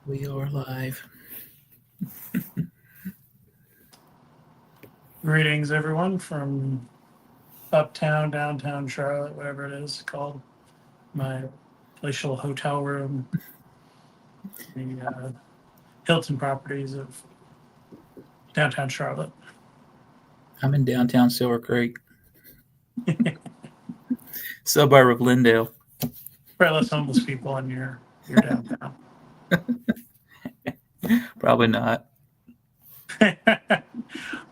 We are live. Greetings, everyone, from uptown, downtown Charlotte, whatever it is called. My palatial hotel room, the Hilton properties of downtown Charlotte. I'm in downtown Silver Creek, suburb of Lindale. Probably less homeless people in your downtown. Probably not.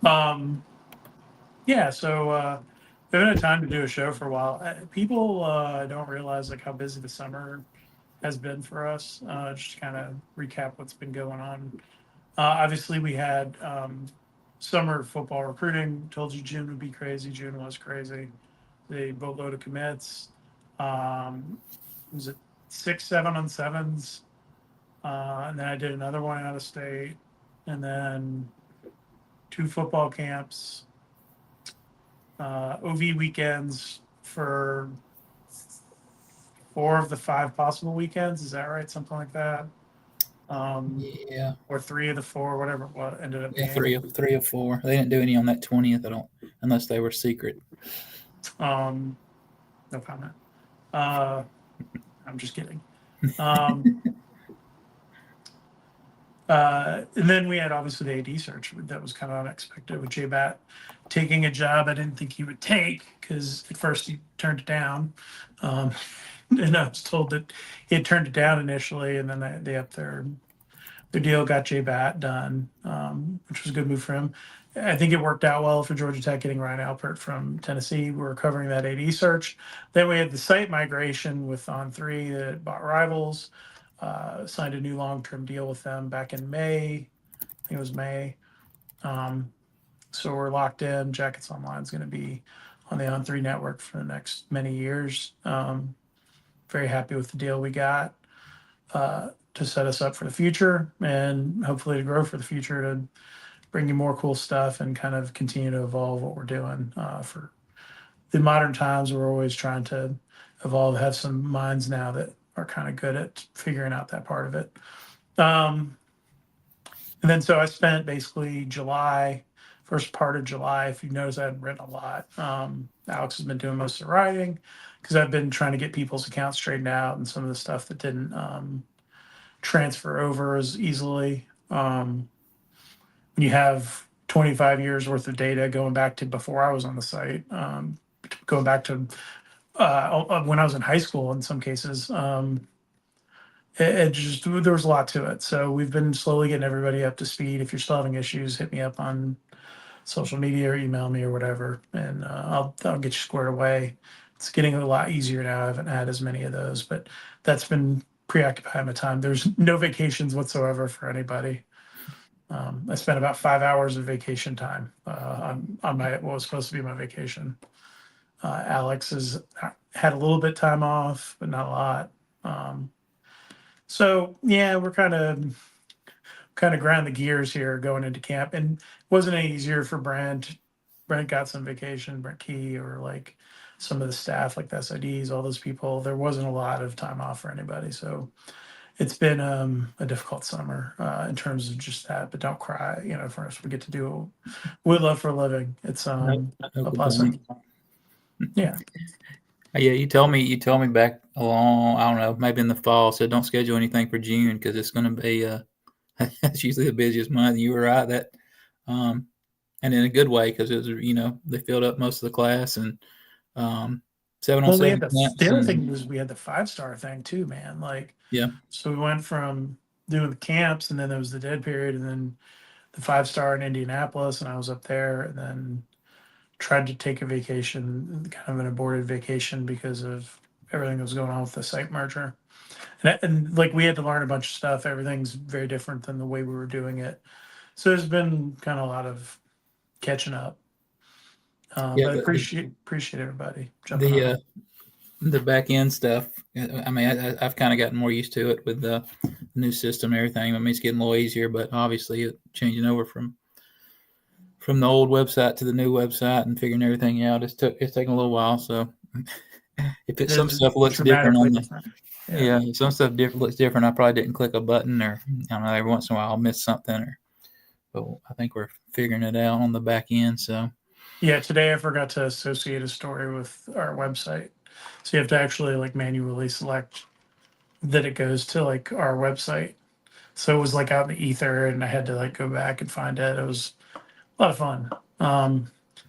um, yeah, so we've been had time to do a show for a while. People don't realize like how busy the summer has been for us. Just to kind of recap what's been going on. Obviously, we had summer football recruiting. Told you June would be crazy. June was crazy. The boatload of commits. Was it 6, 7 on sevens? And then I did another one out of state. And then 2 football camps. OV weekends for 4 of the 5 possible weekends. Is that right? Something like that. Yeah, Or 3 of the 4, whatever what ended up yeah, being. three of 4. They didn't do any on that 20th. I don't, unless they were secret. No comment. I'm just kidding. Um, and then we had obviously the AD search that was kind of unexpected with J-Bat taking a job I didn't think he would take because at first he turned it down. And I was told that he had turned it down initially, and then they upped their deal, got J-Bat done, which was a good move for him. I think it worked out well for Georgia Tech getting Ryan Alpert from Tennessee. We were covering that AD search. Then we had the site migration with On3 that bought Rivals, signed a new long-term deal with them back in May. I think it was May. So we're locked in. Jacketsonline is going to be on the On3 network for the next many years. Very happy with the deal we got to set us up for the future and hopefully to grow for the future to bring you more cool stuff and kind of continue to evolve what we're doing for the modern times. We're always trying to evolve, have some minds now that are kind of good at figuring out that part of it. And then so I spent basically first part of July. If you notice, I hadn't written a lot. Alex has been doing most of the writing because I've been trying to get people's accounts straightened out and some of the stuff that didn't transfer over as easily. When you have 25 years worth of data going back to before I was on the site, going back to when I was in high school in some cases, it just there was a lot to it. So we've been slowly getting everybody up to speed. If you're still having issues, hit me up on social media or email me or whatever, and I'll get you squared away. It's getting a lot easier now. I haven't had as many of those, but that's been preoccupying my time. There's no vacations whatsoever for anybody. I spent about 5 hours of vacation time on my what was supposed to be my vacation. Alex has had a little bit time off, but not a lot. So yeah, we're kind of grind the gears here going into camp, and it wasn't any easier for Brent. Brent got some vacation, Brent Key, or like some of the staff, like the SIDs, all those people. There wasn't a lot of time off for anybody, so it's been a difficult summer in terms of just that. But don't cry, for us, we get to do what we love for a living. It's No a blessing. Yeah. Yeah, you told me back along, I don't know, maybe in the fall, said don't schedule anything for June because it's going to be that's usually the busiest month. You were right that, and in a good way because it was they filled up most of the class and 7 on 7 The other thing was we had the 5-star thing too, man. Like, yeah, so we went from doing the camps, and then there was the dead period, and then the 5-star in Indianapolis, and I was up there, and then tried to take a vacation, kind of an aborted vacation because of everything that was going on with the site merger. And like we had to learn a bunch of stuff. Everything's very different than the way we were doing it. So there's been kind of a lot of catching up. yeah. But I appreciate everybody jumping The on. the back end stuff. I mean, I've kind of gotten more used to it with the new system and everything. I mean, it's getting a little easier, but obviously, it changing over from the old website to the new website and figuring everything out. It's taking a little while. So if some stuff looks different on the different. Yeah, some stuff looks different. I probably didn't click a button, or I don't know. Every once in a while, I'll miss something, but I think we're figuring it out on the back end. So Yeah, today I forgot to associate a story with our website. So you have to actually like manually select that it goes to like our website. So it was like out in the ether and I had to like go back and find it. It was a lot of fun.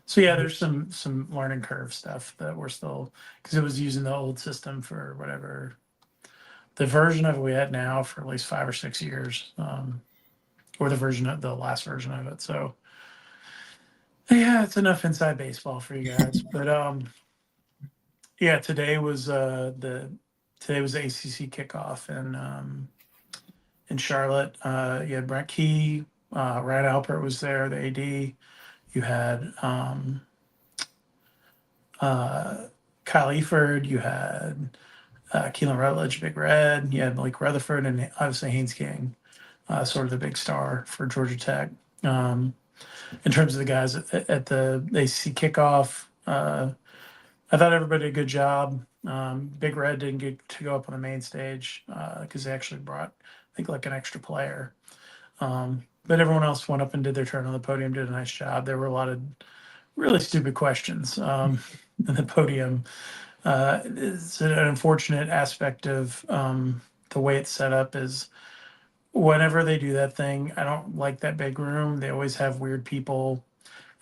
So yeah, there's some learning curve stuff that we're still, because it was using the old system for whatever the version of it we had now for at least 5 or 6 years, or the last version of it. So yeah, it's enough inside baseball for you guys. But yeah, today was the ACC kickoff in Charlotte. You had Brent Key, Ryan Alpert was there, the AD. You had Kyle Eford. You had Keelan Rutledge, Big Red. You had Malik Ratherford, and obviously Haynes King, sort of the big star for Georgia Tech. In terms of the guys at the ACC kickoff, I thought everybody did a good job. Big Red didn't get to go up on the main stage because they actually brought, I think, like an extra player. But everyone else went up and did their turn on the podium, did a nice job. There were a lot of really stupid questions in the podium. It's an unfortunate aspect of the way it's set up is whenever they do that thing, I don't like that big room. They always have weird people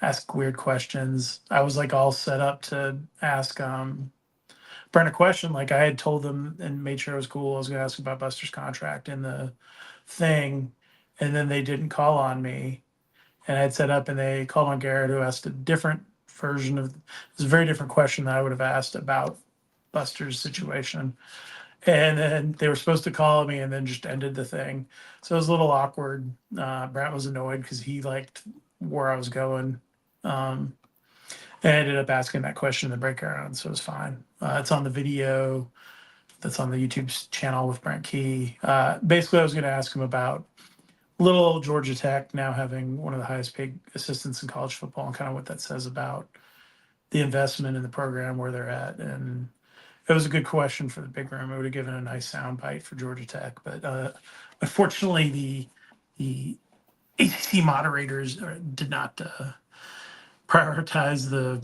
ask weird questions. I was like all set up to ask Brent a question. Like I had told them and made sure it was cool. I was going to ask about Buster's contract in the thing, and then they didn't call on me. And I had set up, and they called on Garrett, who asked a different version of. It was a very different question that I would have asked about Buster's situation. And then they were supposed to call me, and then just ended the thing. So it was a little awkward. Brent was annoyed because he liked where I was going. Um, and I ended up asking that question in the breakout, so it was fine. It's on the video that's on the YouTube channel with Brent Key. Basically, I was going to ask him about little old Georgia Tech now having one of the highest paid assistants in college football and kind of what that says about the investment in the program, where they're at. And it was a good question for the big room. It would have given a nice sound bite for Georgia Tech. But unfortunately, the ACC moderators did not prioritize the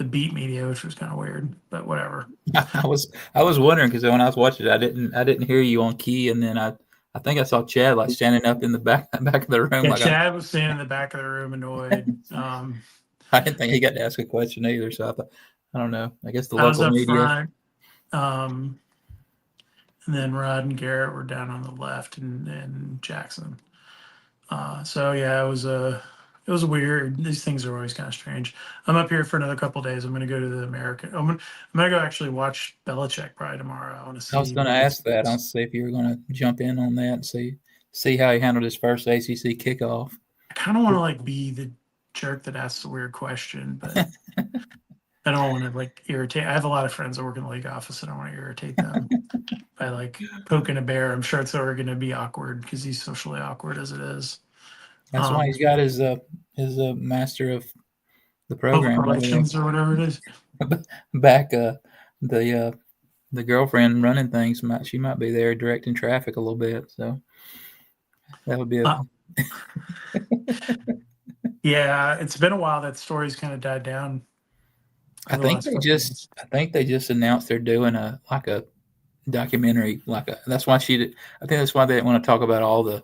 beat media, which was kind of weird, but whatever. I was wondering because when I was watching it, I didn't hear you on key, and then I think I saw Chad like standing up in the back of the room. Yeah, Like Chad was standing in the back of the room, annoyed. I didn't think he got to ask a question either. So I thought, I don't know. I guess the I was local up media. front, and then Rod and Garrett were down on the left, and Jackson. So yeah, it was weird. These things are always kind of strange. I'm up here for another couple of days. I'm going to go to the American. I'm gonna go actually watch Belichick probably tomorrow. I want to see. I was going to ask that. I was see if you were going to jump in on that and see how he handled his first ACC kickoff. I kind of want to like be the jerk that asks a weird question, but I don't want to like irritate. I have a lot of friends that work in the league office. I don't want to irritate them by like poking a bear. I'm sure it's already going to be awkward because he's socially awkward as it is. That's why he's got his master of the Public program relations or whatever it is. back. The girlfriend running things she might be there directing traffic a little bit. So that would be Yeah, it's been a while. That story's kind of died down. I think they just announced they're doing a documentary. That's why I think that's why they didn't want to talk about all the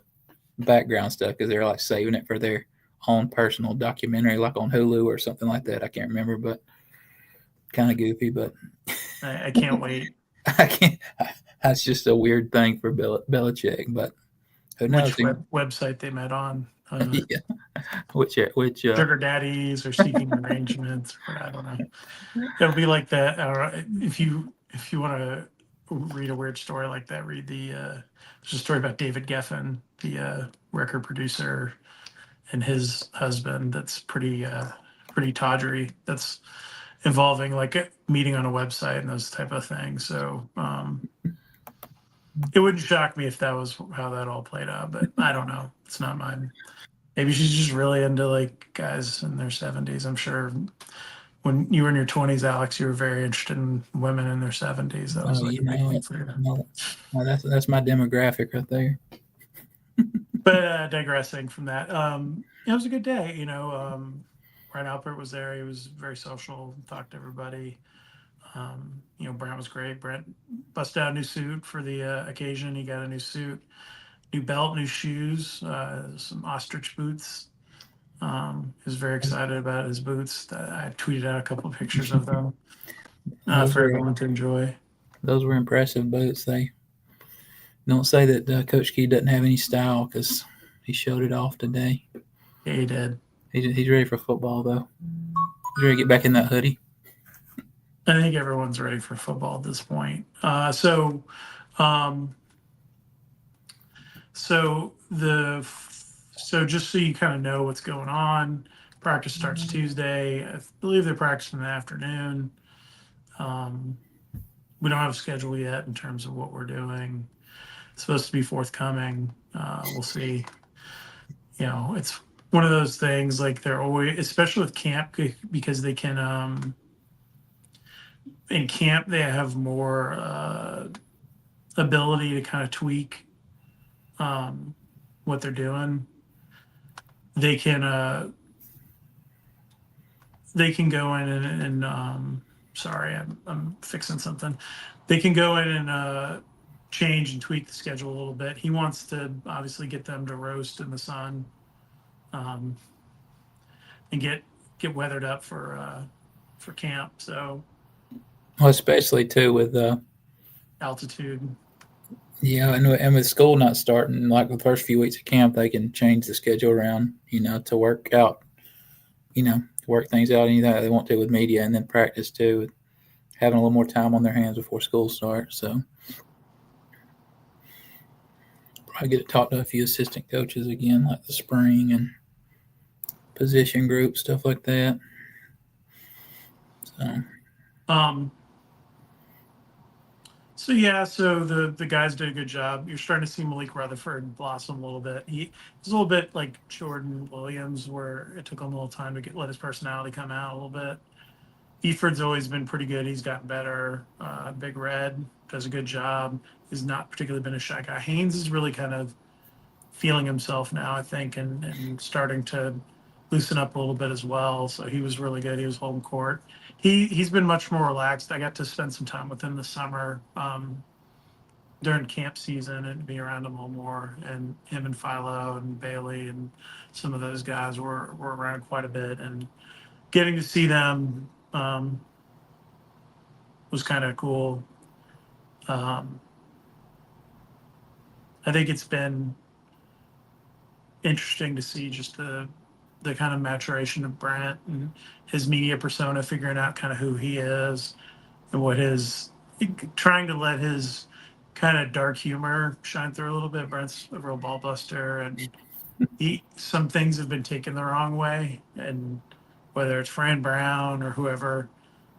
background stuff, because they're like saving it for their own personal documentary, like on Hulu or something like that. I can't remember, but kind of goofy. But I can't wait. I can't. That's just a weird thing for Belichick, but who knows? Which website they met on? Yeah. Which sugar daddies or seeking arrangements? Or I don't know. It'll be like that. If you want to read a weird story like that, read there's a story about David Geffen, the record producer, and his husband. That's pretty tawdry. That's involving like a meeting on a website and those type of things. So it wouldn't shock me if that was how that all played out, but I don't know. It's not mine. Maybe she's just really into like guys in their 70s. I'm sure when you were in your 20s, Alex, you were very interested in women in their 70s. That was like a big thing for you. No, that's my demographic right there. But digressing from that, it was a good day. Brent Alpert was there. He was very social, talked to everybody. Brent was great. Brent busted out a new suit for the occasion. He got a new suit, new belt, new shoes, some ostrich boots. He was very excited about his boots. I tweeted out a couple of pictures of them for everyone to enjoy. Those were impressive boots. They don't say that Coach Key doesn't have any style because he showed it off today. Yeah, he did. He's ready for football, though. He's ready to get back in that hoodie. I think everyone's ready for football at this point. So just so you kind of know what's going on, practice starts Tuesday. I believe they're practicing in the afternoon. We don't have a schedule yet in terms of what we're doing. It's supposed to be forthcoming. We'll see. It's one of those things, like they're always, especially with camp, because they can in camp they have more ability to kind of tweak what they're doing. They can go in and sorry, I'm fixing something. They can go in and change and tweak the schedule a little bit. He wants to obviously get them to roast in the sun, and get weathered up for camp. So, well, especially too with altitude. Yeah, and with school not starting, like the first few weeks of camp, they can change the schedule around, to work out, work things out, anything that they want to with media, and then practice too, with having a little more time on their hands before school starts. So probably get to talk to a few assistant coaches again, like the spring and position group stuff like that. So the guys did a good job. You're starting to see Malik Ratherford blossom a little bit. He's a little bit like Jordan Williams, where it took him a little time to let his personality come out a little bit. Eford's always been pretty good. He's gotten better. Big Red does a good job. He's not particularly been a shy guy. Haynes is really kind of feeling himself now, I think, and starting to loosen up a little bit as well. So he was really good. He was holding court. He's been much more relaxed. I got to spend some time with him this summer during camp season and be around him a little more. And him and Philo and Bailey and some of those guys were around quite a bit. And getting to see them was kind of cool. I think it's been interesting to see just the kind of maturation of Brent and his media persona, figuring out kind of who he is and trying to let his kind of dark humor shine through a little bit. Brent's a real ball buster, and some things have been taken the wrong way, and whether it's Fran Brown or whoever,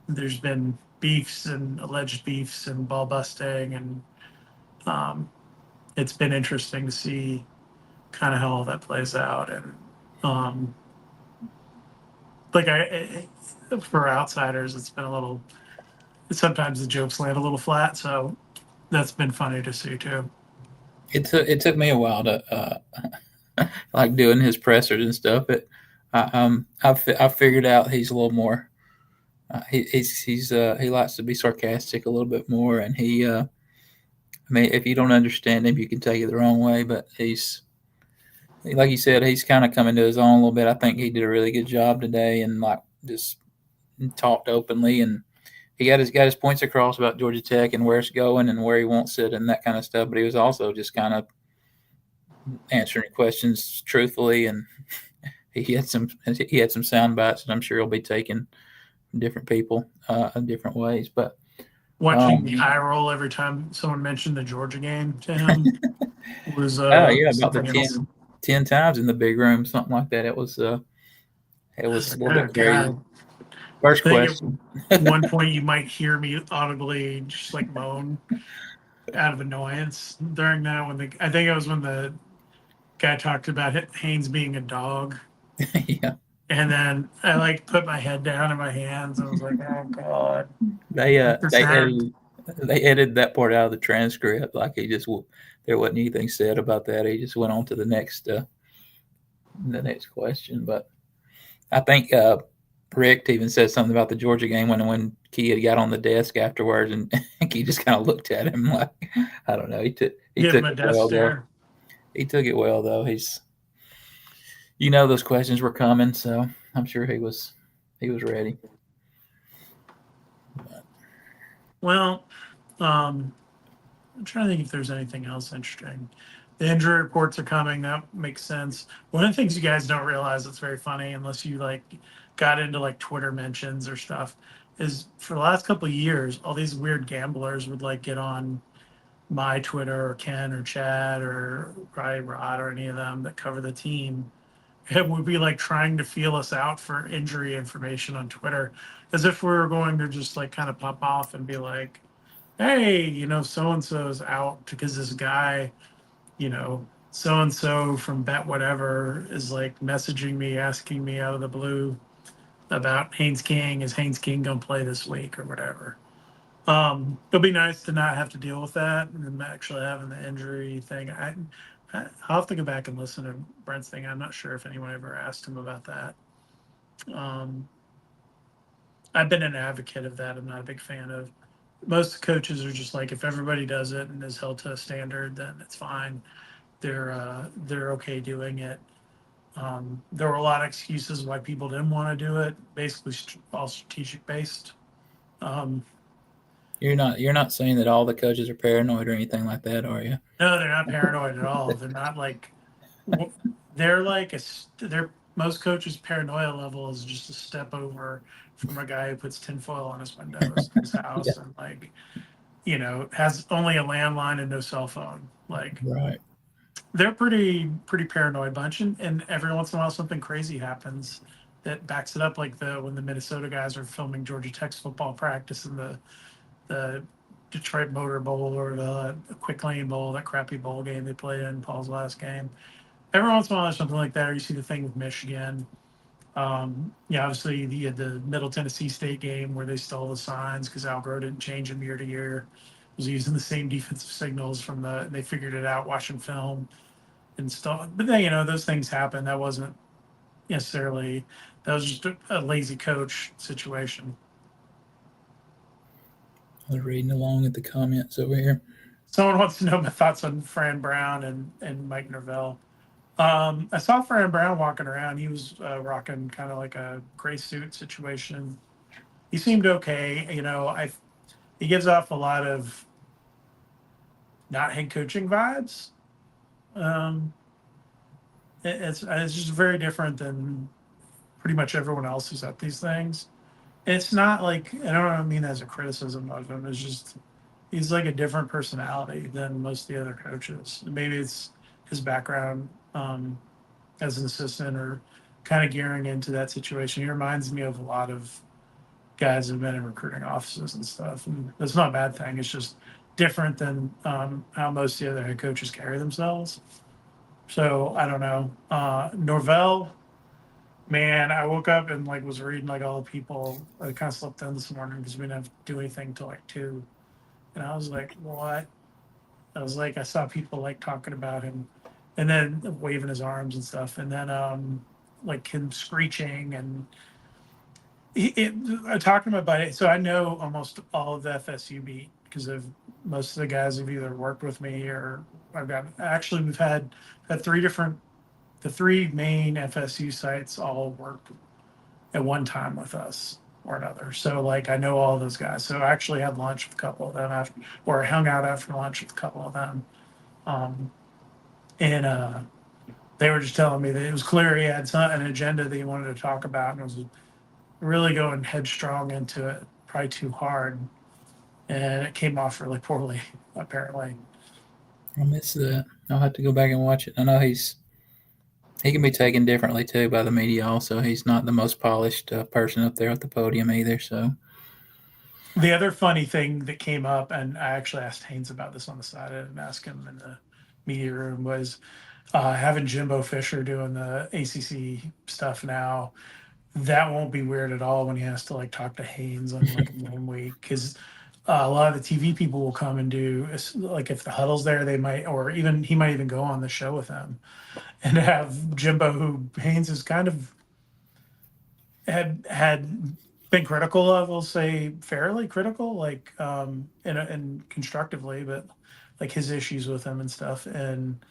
there's been beefs and alleged beefs and ball busting, and it's been interesting to see kind of how all that plays out. And for outsiders, it's been sometimes the jokes land a little flat, so that's been funny to see too. It took me a while to like doing his pressers and stuff. I figured out he's a little more. He likes to be sarcastic a little bit more, and I mean, if you don't understand him, you can take it the wrong way. But he's, like you said, he's kind of coming to his own a little bit. I think he did a really good job today, and like just talked openly, and he got his points across about Georgia Tech and where it's going and where he wants it and that kind of stuff. But he was also just kind of answering questions truthfully, and he had some sound bites that I'm sure he'll be taking from different people in different ways. But watching the eye roll every time someone mentioned the Georgia game to him was about the 10 times in the big room, something like that. It was a little bit crazy. First question. At one point, you might hear me audibly just like moan out of annoyance during that. I think it was when the guy talked about Haynes being a dog. Yeah. And then I like put my head down in my hands. I was like, oh God, They this happened. they edited that part out of the transcript. Like there wasn't anything said about that. He just went on to the next question. But I think Rick even said something about the Georgia game when Key got on the desk afterwards, and Key just kind of looked at him like, I don't know. He Give him took a it death well though. stare. He took it well though. He's those questions were coming, so I'm sure he was ready. Well, I'm trying to think if there's anything else interesting. The injury reports are coming. That makes sense. One of the things you guys don't realize that's very funny, unless you like got into like Twitter mentions or stuff, is for the last couple of years, all these weird gamblers would like get on my Twitter or Ken or Chad or probably Rod or any of them that cover the team and would be like trying to feel us out for injury information on Twitter as if we were going to just like kind of pop off and be like, hey, so and so's out because this guy, so and so from Bet Whatever is like messaging me, asking me out of the blue about Haynes King. Is Haynes King gonna play this week or whatever? It'll be nice to not have to deal with that and actually having the injury thing. I'll have to go back and listen to Brent's thing. I'm not sure if anyone ever asked him about that. Um, I've been an advocate of that. I'm not a big fan of. Most coaches are just like, if everybody does it and is held to a standard, then it's fine. They're okay doing it. There were a lot of excuses why people didn't want to do it. Basically, all strategic based. Um, You're not saying that all the coaches are paranoid or anything like that, are you? no, they're not paranoid at all. They're not like they're like they're most coaches' paranoia level is just a step over from a guy who puts tinfoil on his windows in his Yeah. house and like has only a landline and no cell phone. Like Right. they're pretty paranoid bunch, and every once in a while something crazy happens that backs it up. Like when the Minnesota guys are filming Georgia Tech's football practice in the Detroit Motor Bowl or the Quick Lane Bowl, that crappy bowl game they played in Paul's last game. Every once in a while there's something like that. Or you see the thing with Michigan. Yeah, obviously the Middle Tennessee State game where they stole the signs because Algro didn't change them year to year. It was using the same defensive signals they figured it out watching film and stuff. But then, those things happen. That wasn't necessarily, that was just a lazy coach situation. I was reading along at the comments over here. Someone wants to know my thoughts on Fran Brown and Mike Norvell. I saw Fran Brown walking around. He was rocking kind of like a gray suit situation. He seemed okay. He gives off a lot of not head coaching vibes. Um, it's just very different than pretty much everyone else who's at these things. It's not like I don't mean as a criticism of him. It's just he's like a different personality than most of the other coaches. Maybe it's his background as an assistant or kind of gearing into that situation. He reminds me of a lot of guys who've been in recruiting offices and stuff. And that's not a bad thing. It's just different than how most of the other head coaches carry themselves. So I don't know. Norvell, man, I woke up and like was reading like all the people. I kind of slept in this morning because we didn't have to do anything till like 2. And I was like, what? I was like, I saw people like talking about him and then waving his arms and stuff. And then like him screeching and I talked to my buddy. So I know almost all of the FSU beat because of most of the guys have either worked with me or we've had 3 different, the 3 main FSU sites all worked at one time with us or another. So like I know all those guys. So I actually had lunch with a couple of them or hung out after lunch with a couple of them. Um, and they were just telling me that it was clear he had an agenda that he wanted to talk about and was really going headstrong into it, probably too hard. And it came off really poorly, apparently. I miss that. I'll have to go back and watch it. I know he can be taken differently too by the media. Also, he's not the most polished person up there at the podium either. So The other funny thing that came up, and I actually asked Haynes about this on the side, I didn't ask him in the media room, was Having Jimbo Fisher doing the ACC stuff now, that won't be weird at all when he has to like talk to Haynes on like a game week, because a lot of the TV people will come and do like if the huddle's there, they might, or even he might even go on the show with them and have Jimbo, who Haynes is kind of had been critical of, we'll say fairly critical, like and constructively, but like his issues with him and stuff, and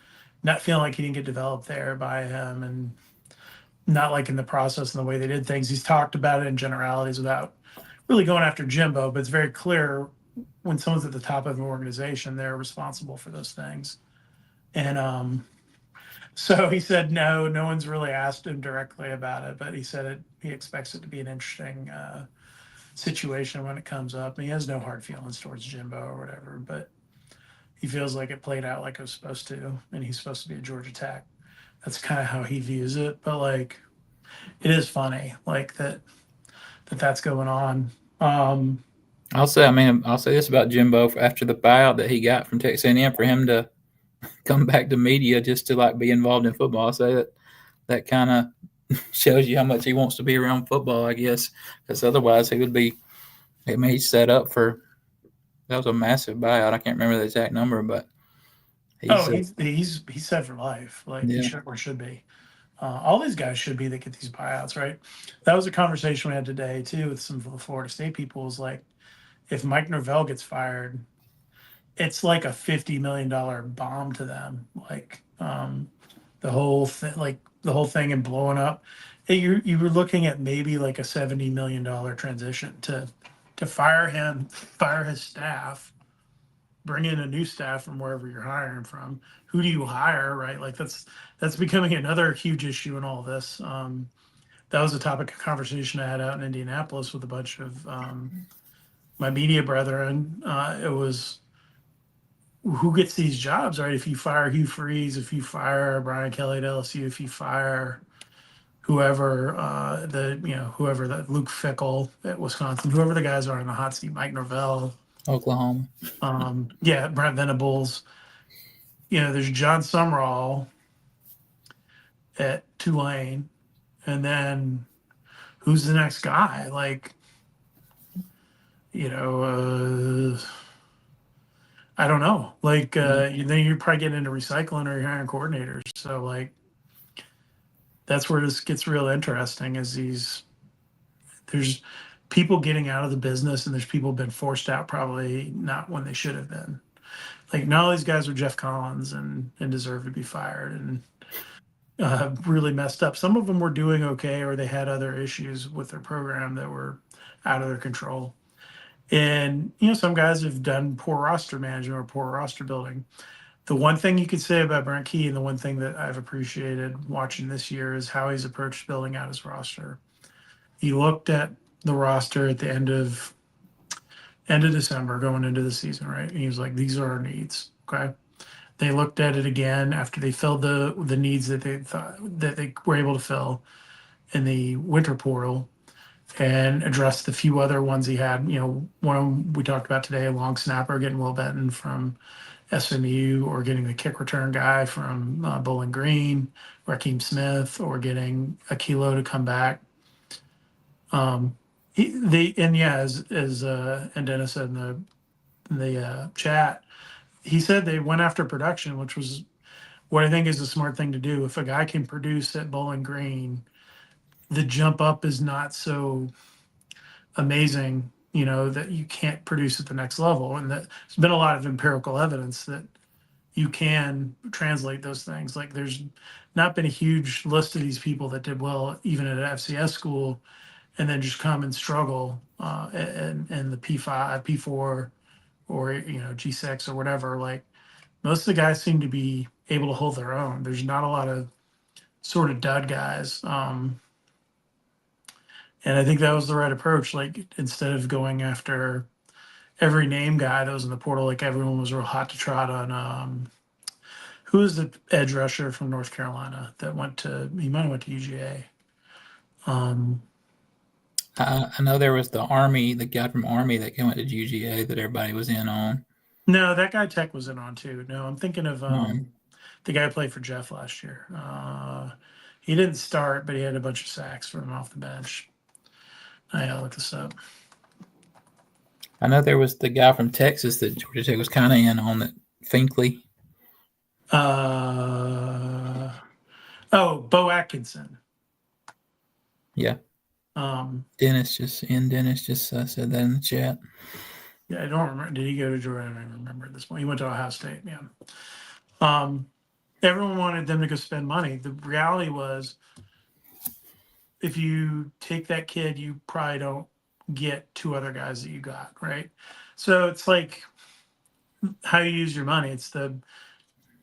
not feeling like he didn't get developed there by him, and not liking the process and the way they did things. He's talked about it in generalities without really going after Jimbo, but it's very clear when someone's at the top of an organization, they're responsible for those things. And so he said no one's really asked him directly about it, but he said he expects it to be an interesting situation when it comes up. And he has no hard feelings towards Jimbo or whatever, but he feels like it played out like it was supposed to, and he's supposed to be at Georgia Tech. That's kind of how he views it. But like, it is funny, like that's going on. I'll say this about Jimbo after the buyout that he got from Texas A&M, for him to come back to media just to like be involved in football. I'll say that kind of shows you how much he wants to be around football, I guess, because otherwise he would be. I mean, he's set up for. That was a massive buyout. I can't remember the exact number, but he's set for life. Like yeah. he should be. All these guys should be that get these buyouts, right? That was a conversation we had today too with some of the Florida State people. Was like, if Mike Norvell gets fired, it's like a $50 million bomb to them. Like the whole thing and blowing up. You were looking at maybe like a $70 million transition to fire him, fire his staff, bring in a new staff from wherever you're hiring from. Who do you hire, right? Like that's becoming another huge issue in all this. That was a topic of conversation I had out in Indianapolis with a bunch of my media brethren. It was, who gets these jobs, right? If you fire Hugh Freeze, if you fire Brian Kelly at LSU, if you fire whoever whoever that Luke Fickle at Wisconsin, whoever the guys are in the hot seat, Mike Norvell, Oklahoma. Brent Venables. There's John Sumrall at Tulane, and then who's the next guy? Like, I don't know. Like, then you're probably getting into recycling or you're hiring coordinators. So, like, that's where this gets real interesting. There's people getting out of the business, and there's people been forced out probably not when they should have been. Like, not all these guys are Jeff Collins and deserve to be fired and really messed up. Some of them were doing okay, or they had other issues with their program that were out of their control. And, some guys have done poor roster management or poor roster building. The one thing you could say about Brent Key, and the one thing that I've appreciated watching this year, is how he's approached building out his roster. He looked at the roster at the end of December going into the season, right? And he was like, these are our needs. Okay. They looked at it again after they filled the needs that they thought that they were able to fill in the winter portal, and addressed the few other ones he had. One of them we talked about today, a long snapper, getting Will Benton from SMU, or getting the kick return guy from Bowling Green, Raheem Smith, or getting Akilo to come back. As and Dennis said in the chat, he said they went after production, which was what I think is a smart thing to do. If a guy can produce at Bowling Green, the jump up is not so amazing, that you can't produce at the next level. And that there's been a lot of empirical evidence that you can translate those things. Like, there's not been a huge list of these people that did well even at an FCS school and then just come and struggle in the P5, P4, or G6 or whatever. Like, most of the guys seem to be able to hold their own. There's not a lot of sort of dud guys. And I think that was the right approach. Like, instead of going after every name guy that was in the portal, like everyone was real hot to trot on. Who is the edge rusher from North Carolina that he might have went to UGA? I know there was the guy from Army that went to UGA that everybody was in on. No, that guy Tech was in on too. No, I'm thinking of the guy who played for Jeff last year. He didn't start, but he had a bunch of sacks for him off the bench. I gotta look this up. I know there was the guy from Texas that Georgia Tech was kind of in on, that Finkley. Bo Atkinson. Yeah. Dennis just said that in the chat. Yeah, I don't remember. Did he go to Georgia? I don't even remember at this point. He went to Ohio State. Yeah. Everyone wanted them to go spend money. The reality was, if you take that kid, you probably don't get two other guys that you got, right? So it's like how you use your money. It's the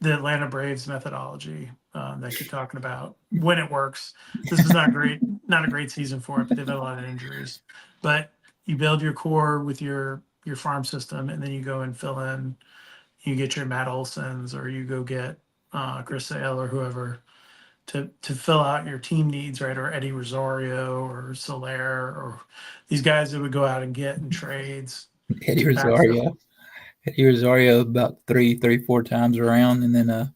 Atlanta Braves methodology that I keep talking about when it works. This is not great, not a great season for it, but they've had a lot of injuries. But you build your core with your farm system, and then you go and fill in. You get your Matt Olsons, or you go get Chris Sale or whoever to fill out your team needs, right? Or Eddie Rosario or Soler, or these guys that would go out and get in trades. Eddie Rosario about three, 4 times around, and then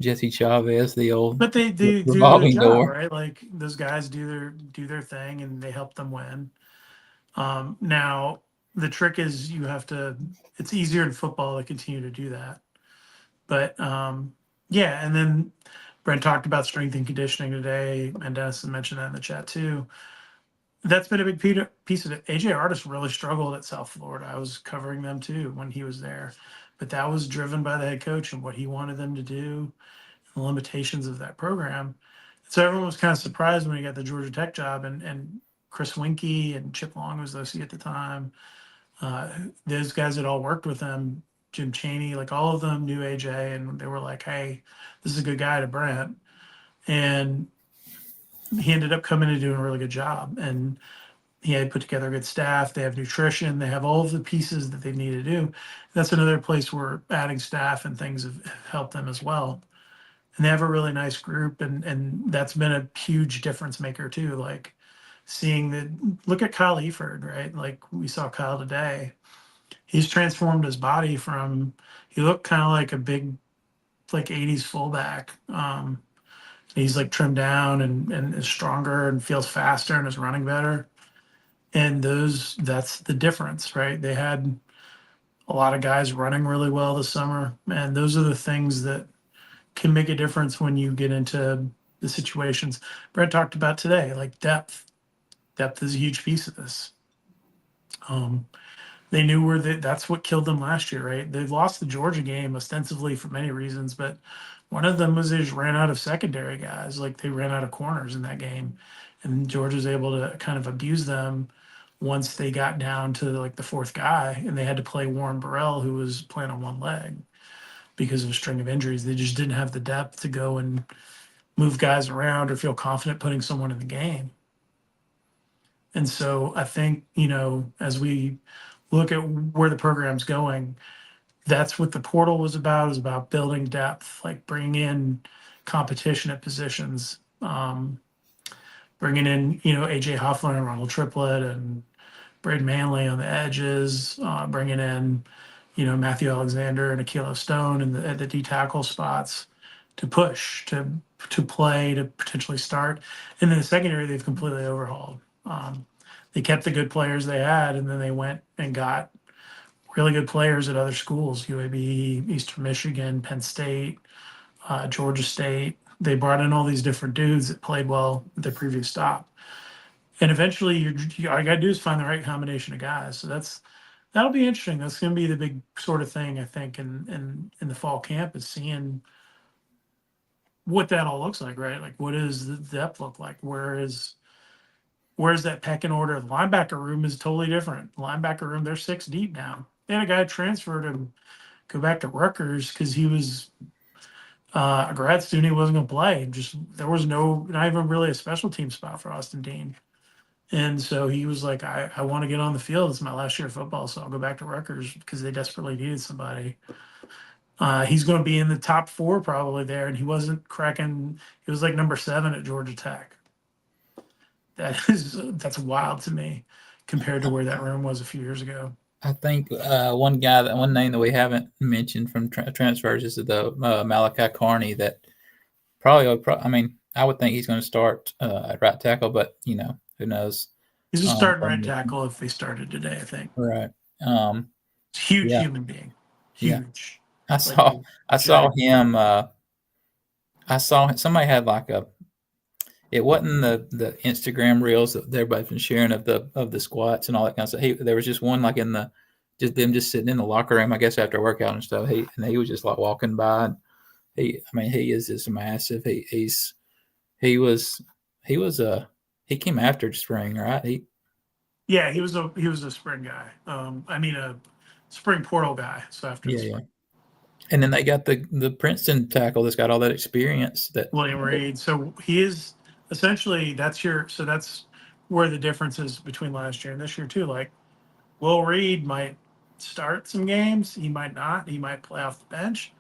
Jesse Chavez, the old But they do their revolving job, door. right? Like those guys do their thing, and they help them win. Now the trick is you have to. It's easier in football to continue to do that, but yeah. And then Brent talked about strength and conditioning today, and Dennis has mentioned that in the chat too. That's been a big piece of it. AJ Artis really struggled at South Florida. I was covering them too when he was there, but that was driven by the head coach and what he wanted them to do, the limitations of that program. So everyone was kind of surprised when he got the Georgia Tech job, and Chris Winkie and Chip Long was the OC at the time. Those guys had all worked with him, Jim Chaney, like all of them knew AJ, and they were like, "Hey, this is a good guy to Brent," and he ended up coming and doing a really good job. And he had put together a good staff. They have nutrition. They have all of the pieces that they need to do. That's another place where adding staff and things have helped them as well. And they have a really nice group, and that's been a huge difference maker too. Like seeing the look at Kyle Eford, right? Like we saw Kyle today. He's transformed his body from he looked kind of like a big like 80s fullback. He's like trimmed down and is stronger and feels faster and is running better. And that's the difference, right? They had a lot of guys running really well this summer, and those are the things that can make a difference when you get into the situations Brett talked about today, like depth. Depth is a huge piece of this. They knew that's what killed them last year, right? They've lost the Georgia game ostensibly for many reasons, but one of them was they just ran out of secondary guys. Like they ran out of corners in that game, and Georgia's able to kind of abuse them once they got down to like the fourth guy, and they had to play Warren Burrell, who was playing on one leg because of a string of injuries. They just didn't have the depth to go and move guys around or feel confident putting someone in the game. And so I think, as we look at where the program's going, that's what the portal was about, is about building depth, like bringing in competition at positions, bringing in, AJ Hoffler and Ronald Triplett and Braden Manley on the edges, bringing in, Matthew Alexander and Akilo Stone at the D tackle spots to push, to play, to potentially start. And then the secondary, they've completely overhauled. They kept the good players they had, and then they went and got really good players at other schools, UAB, Eastern Michigan, Penn State, Georgia State. They brought in all these different dudes that played well at their previous stop. And eventually, all you got to do is find the right combination of guys. So that'll be interesting. That's going to be the big sort of thing, I think, in the fall camp, is seeing what that all looks like, right? Like, what does the depth look like? Where's that pecking order? The linebacker room is totally different. The linebacker room, they're 6 deep now. They had a guy transferred and go back to Rutgers because he was a grad student. He wasn't going to play. Just there was not even really a special team spot for Austin Dean. And so he was like, I want to get on the field. It's my last year of football, so I'll go back to Rutgers because they desperately needed somebody. He's going to be in the top 4 probably there, and he wasn't cracking. He was like number 7 at Georgia Tech. That's wild to me compared to where that room was a few years ago. I think one name that we haven't mentioned from transfers is the Malachi Carney. That I mean, I would think he's going to start at right tackle, but who knows? He's a starting right tackle if they started today, I think. Right. It's a huge Yeah. human being. Yeah. Huge. I saw him. I saw somebody had like it wasn't the Instagram reels that everybody's been sharing of the squats and all that kind of stuff. There was just one like in the just sitting in the locker room, I guess after workout and stuff. He was just like walking by. And he is just massive. He was he came after spring, right? He was a spring guy. A spring portal guy. So after the spring. And then they got the Princeton tackle that's got all that experience. That William Reed. So he is essentially that's where the difference is between last year and this year too. Like Will Reed might start some games, he might not. He might play off the bench,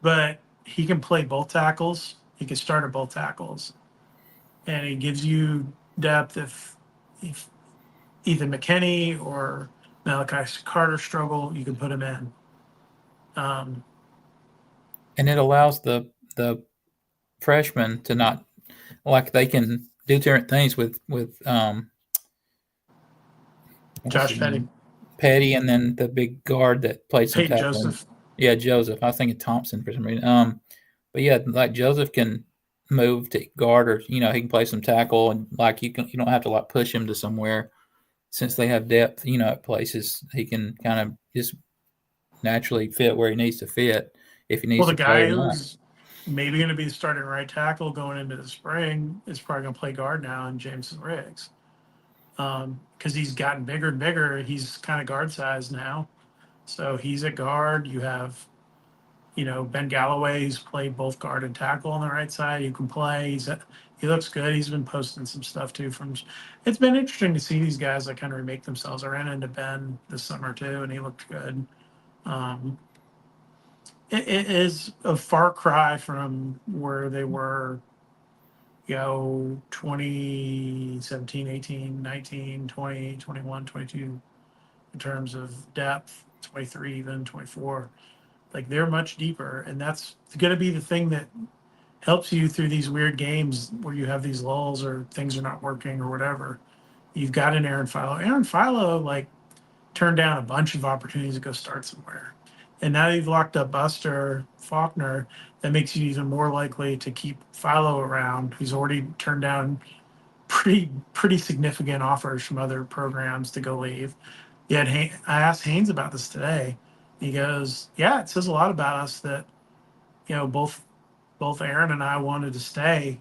but he can play both tackles. He can start at both tackles, and he gives you depth if Ethan McKinney or Malachi Carter struggle, you can put him in. And it allows the freshmen to not like they can do different things with Josh Petty, and then the big guard that played some Peyton tackling. Joseph. Yeah, Joseph. I was thinking Thompson for some reason. But yeah, like Joseph can move to guard, or he can play some tackle, and like you don't have to like push him to somewhere since they have depth. At places he can kind of just naturally fit where he needs to fit if he needs. Well, the guy who's maybe going to be starting right tackle going into the spring is probably going to play guard now in Jameson Riggs. Because he's gotten bigger and bigger. He's kind of guard size now. So he's at guard. You have, Ben Galloway, who's played both guard and tackle on the right side. You can play. He looks good. He's been posting some stuff too. It's been interesting to see these guys that kind of remake themselves. I ran into Ben this summer too, and he looked good. It is a far cry from where they were 2017, 18, 19, 20, 21, 22 in terms of depth, 23 even, 24. Like they're much deeper, and that's going to be the thing that helps you through these weird games where you have these lulls or things are not working or whatever. You've got an Aaron Philo. Aaron Philo like turned down a bunch of opportunities to go start somewhere. And now you've locked up Buster Faulkner. That makes you even more likely to keep Philo around, who's already turned down pretty significant offers from other programs to go leave. Yet I asked Haynes about this today. He goes, "Yeah, it says a lot about us that both Aaron and I wanted to stay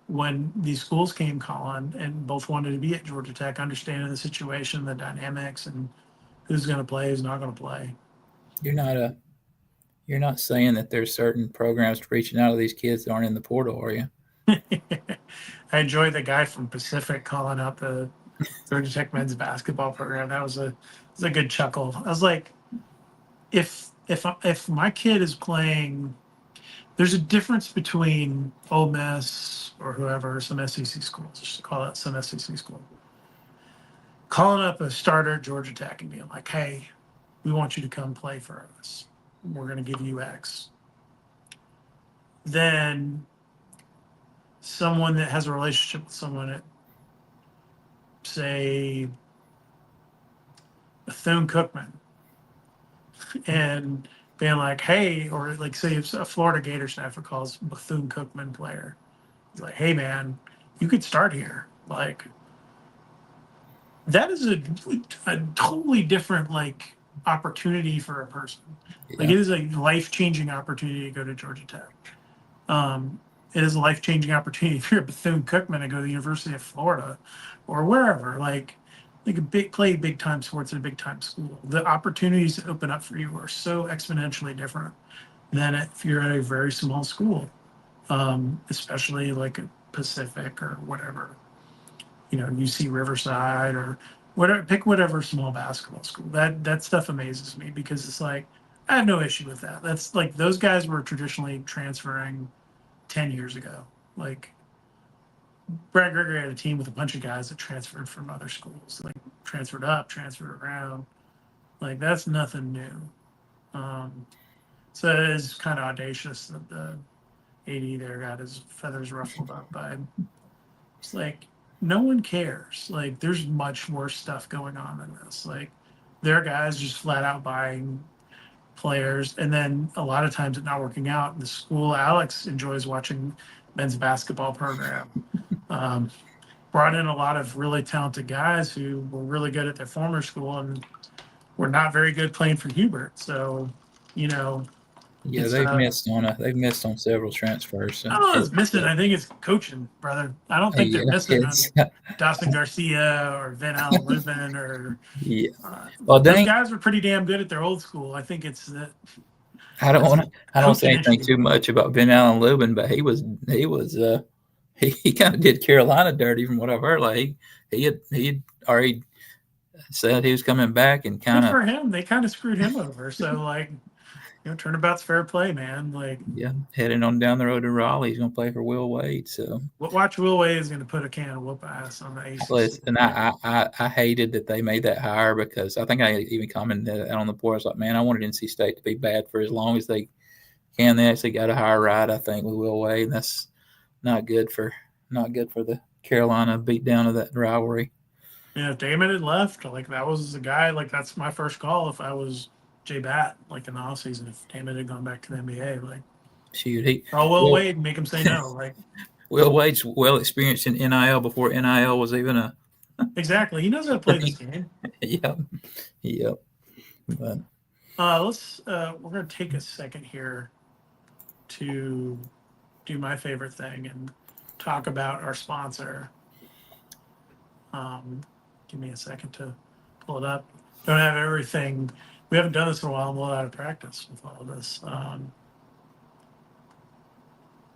when these schools came calling, and both wanted to be at Georgia Tech, understanding the situation, the dynamics, and who's going to play, who's not going to play." You're not saying that there's certain programs reaching out to these kids that aren't in the portal, are you? I enjoyed the guy from Pacific calling out the Georgia Tech men's basketball program. That was a good chuckle. I was like, if my kid is playing, there's a difference between Ole Miss or whoever, some SEC schools, just call it some SEC school, calling up a starter at Georgia Tech and being like, "Hey, we want you to come play for us. We're going to give you X." Then someone that has a relationship with someone at, say, Bethune-Cookman, and being like, "Hey," or like say if a Florida Gator staffer calls Bethune-Cookman player, he's like, "Hey man, you could start here." Like that is a totally different opportunity for a person. Yeah. Like it is a life-changing opportunity to go to Georgia Tech. It is a life-changing opportunity if you're a Bethune-Cookman to go to the University of Florida or wherever. Like play big time sports at a big time school. The opportunities that open up for you are so exponentially different than if you're at a very small school, especially like a Pacific or whatever. UC Riverside or whatever. Pick whatever small basketball school. That stuff amazes me because it's like I have no issue with that. That's like those guys were traditionally transferring 10 years ago. Like Brad Gregory had a team with a bunch of guys that transferred from other schools, like transferred up, transferred around. Like that's nothing new. So it is kind of audacious that the AD there got his feathers ruffled up by. It's like no one cares. Like there's much worse stuff going on than this. Like there are guys just flat out buying players, and then a lot of times it not working out. In the school Alex enjoys watching men's basketball program. Um, Brought in a lot of really talented guys who were really good at their former school and were not very good playing for Hubert. So, you know, Yeah, it's they've missed on several transfers. I don't know what's missing. I think it's coaching, brother. I don't think they're Yeah, missing on Dawson Garcia or Van Allen Lubin or yeah. Well, those dang, guys were pretty damn good at their old school. I think it's that I don't it's want a to. I don't say coaching anything issue. too much about Ben Allen Lubin, but he kind of did Carolina dirty from what I've heard. Like he had already said he was coming back and Good kind of for him. They kind of screwed him over. So like, turnabout's fair play, man. Like, yeah heading on down the road to Raleigh. He's going to play for Will Wade. So watch Will Wade is going to put a can of whoop ass on the ACC. and I hated that they made that hire because I think I even commented on the board. I was like, man, I wanted NC State to be bad for as long as they can. They actually got a hire right, I think, with Will Wade. That's not good for the Carolina beat down of that rivalry. If Damon had left, like that was the guy. Like that's my first call if I was J Bat, like in the off season. If Damon had gone back to the NBA, like Shoot, Will Will, Wade and make him say no. Like Will Wade's well experienced in NIL before NIL was even a exactly, he knows how to play this game. yep, yep. But Let's we're gonna take a second here to do my favorite thing and talk about our sponsor. Give me a second to pull it up. Don't have everything. We haven't done this in a while. I'm a little out of practice with all of this.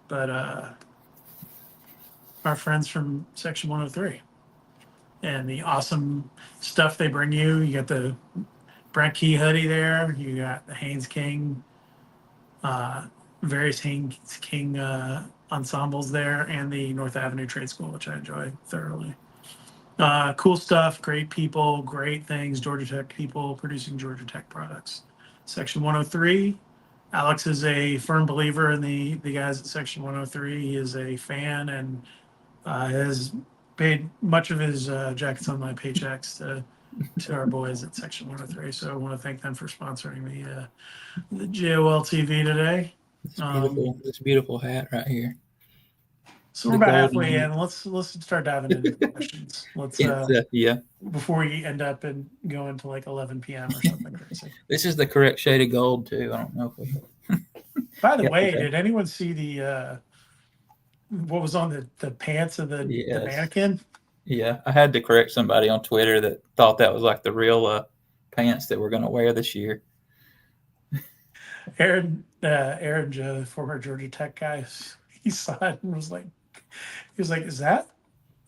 But our friends from Section 103 and the awesome stuff they bring you. You got the Brent Key hoodie there. You got the Haynes King, various Haynes King ensembles there, and the North Avenue Trade School, which I enjoy thoroughly. Cool stuff, great people, great things. Georgia Tech people producing Georgia Tech products. Section 103. Alex is a firm believer in the guys at Section 103. He is a fan and has paid much of his Jacketsonline paychecks to our boys at Section 103. So I want to thank them for sponsoring the JOL TV today. this beautiful hat right here. So we're about halfway in. Let's start diving into the questions. Let's yeah. Before we end up and go into like 11 p.m. or something crazy. This is the correct shade of gold too. I don't know if we. By the way, did anyone see the what was on the pants of the mannequin? Yeah, I had to correct somebody on Twitter that thought that was like the real pants that we're going to wear this year. Aaron Joe, former Georgia Tech guy, he saw it and was like, is that?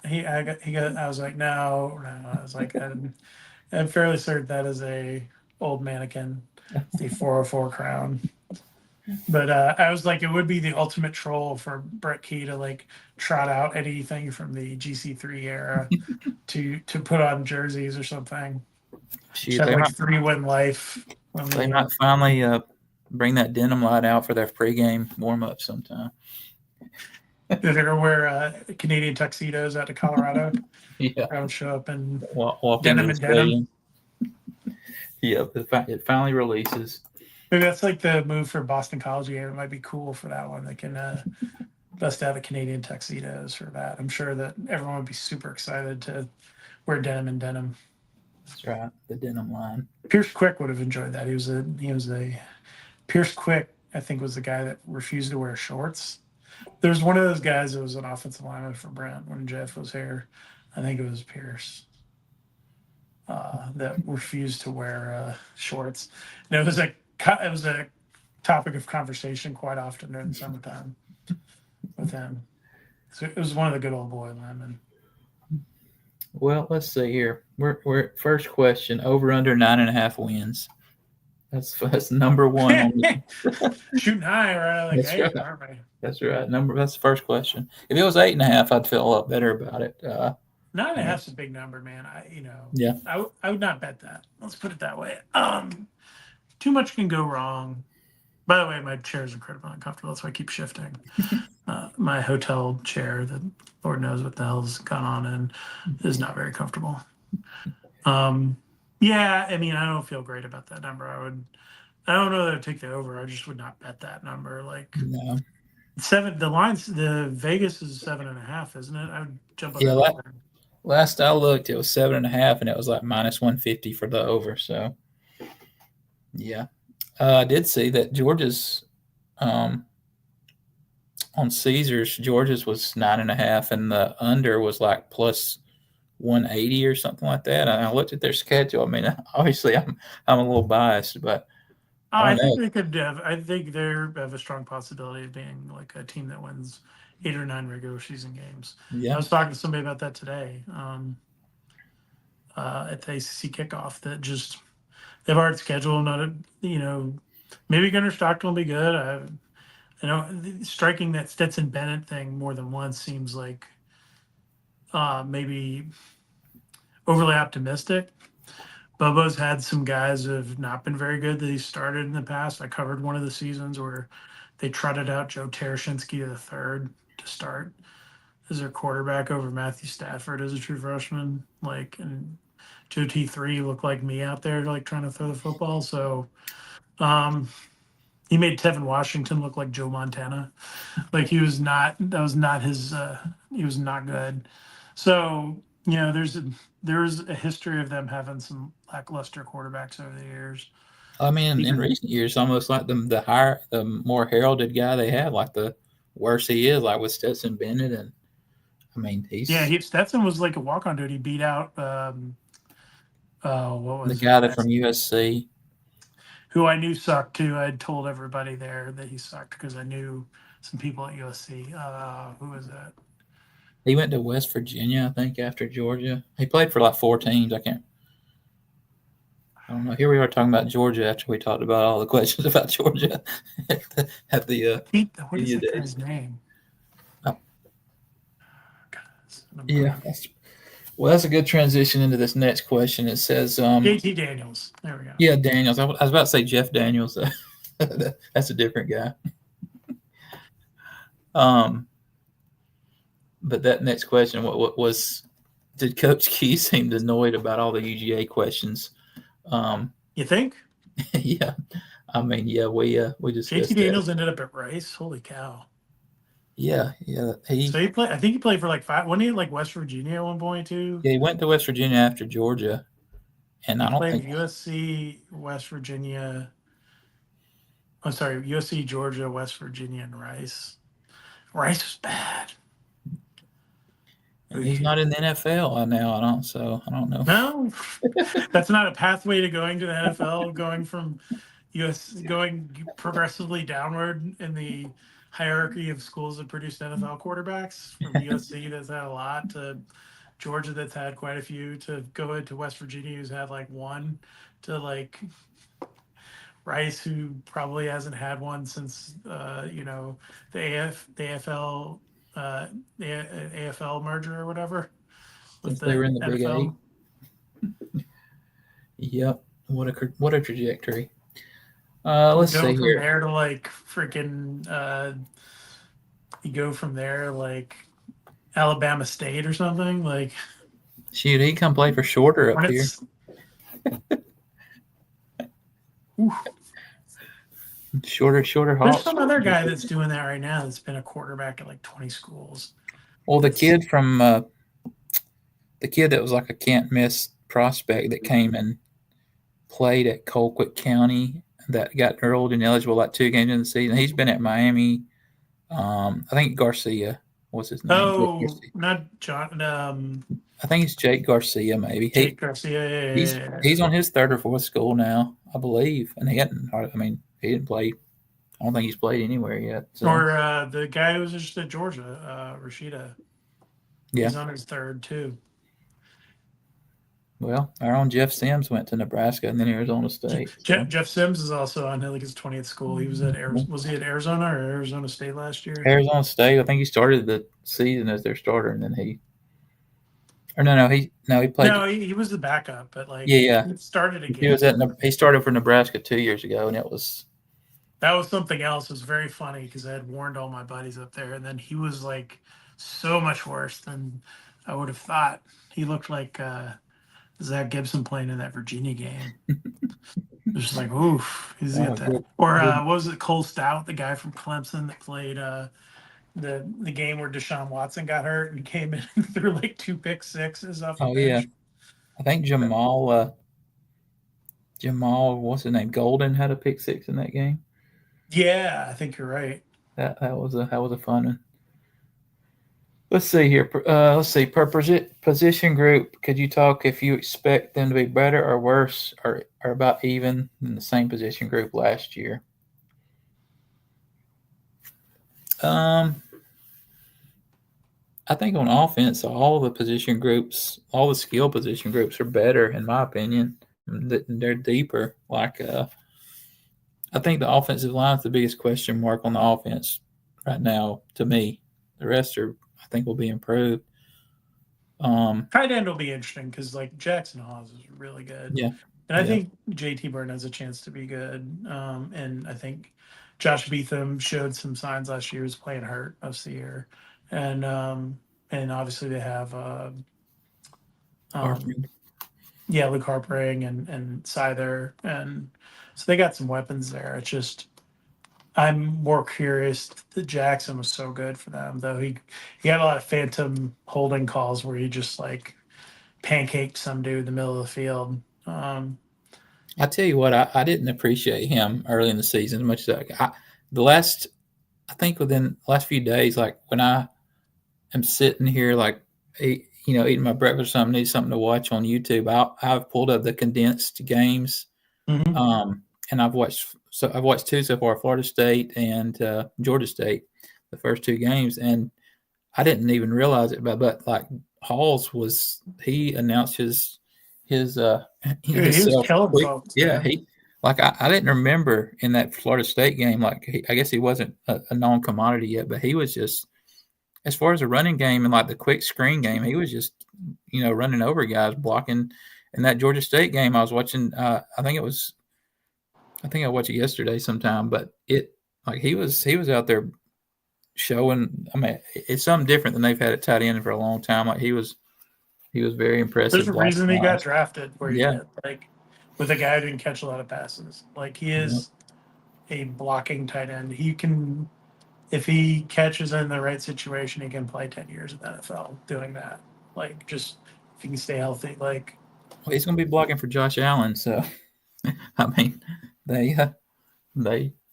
I was like, no. I was like, I'm fairly certain that is a old mannequin, the 404 crown. But I was like, it would be the ultimate troll for Brett Key to like trot out anything from the GC3 era to put on jerseys or something. Shoot, Had like 3-win life. They might finally bring that denim light out for their pregame warm up sometime. They're gonna wear Canadian tuxedos out to Colorado. Yeah, I would show up and walk denim into the and denim. stadium. Yeah, it finally releases. Maybe that's like the move for Boston College game. It might be cool for that one. They can bust out the Canadian tuxedos for that. I'm sure that everyone would be super excited to wear denim and denim. That's right, the denim line. Pierce Quick would have enjoyed that. He was a Pierce Quick, I think, was the guy that refused to wear shorts. There's one of those guys that was an offensive lineman for Brent when Jeff was here. I think it was Pierce that refused to wear shorts. And it was a topic of conversation quite often during the summertime with him. So it was one of the good old boy linemen. Well, let's see here. We're first question: over under 9.5 wins. That's number one. Shooting high, right? Like, That's hey, right. aren't we? That's right. That's the first question. If it was 8.5, I'd feel a lot better about it. 9.5 is a big number, man. Yeah. I would not bet that. Let's put it that way. Too much can go wrong. By the way, my chair is incredibly uncomfortable. That's why I keep shifting. My hotel chair that Lord knows what the hell's gone on and is not very comfortable. Yeah, I mean, I don't feel great about that number. I don't know that I'd take the over. I just would not bet that number. Like No. the Vegas is 7.5, isn't it? I would jump on Yeah. that over. Last I looked, it was 7.5, and it was like -150 for the over. So, yeah, I did see that Georgia's um, on Caesars. Georgia's was 9.5, and the under was like +180 or something like that. And I looked at their schedule. I mean, obviously, I'm a little biased, but I I don't think know. they could have. I think they have a strong possibility of being like a team that wins 8 or 9 regular season games. I Yeah, was talking to somebody about that today at the ACC Kickoff. That just they've already scheduled. Not a maybe Gunnar Stockton will be good. Striking that Stetson Bennett thing more than once seems like maybe overly optimistic. Bobo's had some guys who have not been very good that he started in the past. I covered one of the seasons where they trotted out Joe Tereshinski III to start as their quarterback over Matthew Stafford as a true freshman. Like, and Joe T3 looked like me out there, like trying to throw the football. So he made Tevin Washington look like Joe Montana. Like that was not his, he was not good. So, there's a history of them having some lackluster quarterbacks over the years. I mean, in Even recent years, almost like the more heralded guy they have, like the worse he is, like with Stetson Bennett, and I mean, Yeah, he's Stetson was like a walk-on dude. He beat out what the was the guy that guy's from USC. who I knew sucked too. I had told everybody there that he sucked because I knew some people at USC. Who was that? He went to West Virginia, I think, after Georgia. He played for like 4 teams. I don't know. Here we are talking about Georgia after we talked about all the questions about Georgia at the What is media that days. guy's name? Oh, God, yeah, that's a good transition into this next question. It says, JT Daniels. There we go. yeah, Daniels. I was about to say Jeff Daniels. That's a different guy. Um, but that next question, what was? Did Coach Key seemed annoyed about all the UGA questions? You think Yeah, I mean, yeah, we JT discussed that. Daniels ended up at Rice? Holy cow! Yeah, yeah, So he played. I think he played for like 5. Wasn't he at like West Virginia at one point too? he went to West Virginia after Georgia, and He I don't played think USC, West Virginia. I'm sorry, USC, Georgia, West Virginia, and Rice. Rice was bad. and he's not in the NFL now. I don't know. No, that's not a pathway to going to the NFL. Going from going progressively downward in the hierarchy of schools that produced NFL quarterbacks, from USC that's had a lot to Georgia that's had quite a few, to go into West Virginia who's had like one, to like Rice who probably hasn't had one since the AFL the AFL merger or whatever with Since they were the in the Big NFL. Eight. Yep. What a trajectory. You Let's go see from here. there to like freaking you go from there like Alabama State or something like Shoot, he come play for Shorter up here. Hornets. Oof. Shorter There's Hawks. some other guy that's doing that right now that's been a quarterback at like 20 schools. Well, It's the kid that was like a can't miss prospect that came and played at Colquitt County that got enrolled and eligible like 2 games in the season. He's been at Miami. I think Garcia was his name. not John I think it's Jake Garcia, maybe. Jake Garcia. He's on his third or fourth school now, I believe, and he hadn't. I mean, he didn't play. I don't think he's played anywhere yet. So Or the guy who was just at Georgia, Rashida. yeah. He's on his third too. Well, our own Jeff Sims went to Nebraska and then Arizona State. So. Jeff Sims is also on like his 20th school. He was at was he at Arizona or Arizona State last year? Arizona State. I think he started the season as their starter, and then Or no, he played. No, he was the backup, but like Yeah. he started a He was game. he started for Nebraska 2 years ago, and it was That was something else. It was very funny because I had warned all my buddies up there, and then he was like so much worse than I would have thought. He looked like Zach Gibson playing in that Virginia game. Just like, oof, he's got that. good. Or Good. what was it, Cole Stout, the guy from Clemson that played the game where Deshaun Watson got hurt and came in and threw like 2 pick sixes off the Oh yeah, bench. I think Jamal, what's his name? Golden had a pick six in that game. Yeah, I think you're right. That was a fun one. Let's see here. Let's see. Per position group, could you talk if you expect them to be better or worse or about even in the same position group last year? Um, I think on offense, all the position groups, all the skill position groups are better, in my opinion. They're deeper. I think the offensive line is the biggest question mark on the offense right now to me. The rest I think, will be improved. Tight end will be interesting because like Jackson Hawes is really good. Yeah. And I think JT Burton has a chance to be good. And I think Josh Beetham showed some signs last year. He was playing hurt most of the year. And obviously they have Luke Harpering and Scyther. And so they got some weapons there. It's just I'm more curious that Jackson was so good for them, though he had a lot of phantom holding calls where he just like pancaked some dude in the middle of the field. I tell you what, I didn't appreciate him early in the season as much as I think within the last few days, like when I am sitting here, like, eating my breakfast or something, need something to watch on YouTube, I've pulled up the condensed games, and I've watched two so far, Florida State and Georgia State, the first two games, and I didn't even realize it, but like he announced his Dude, he was killing folks. Yeah, I didn't remember in that Florida State game, like I guess he wasn't a known commodity yet, but he was just, as far as the running game and like the quick screen game, he was just running over guys, blocking. In that Georgia State game, I was watching. I think I watched it yesterday sometime, but he was out there showing. I mean, it's something different than they've had at tight end for a long time. Like he was very impressive. There's a reason he got drafted where he Yeah. did, like with a guy who didn't catch a lot of passes. Like he is a blocking tight end. He can, if he catches in the right situation, he can play 10 years in the NFL doing that. Like just if he can stay healthy. Like Well, he's going to be blocking for Josh Allen, so I mean, they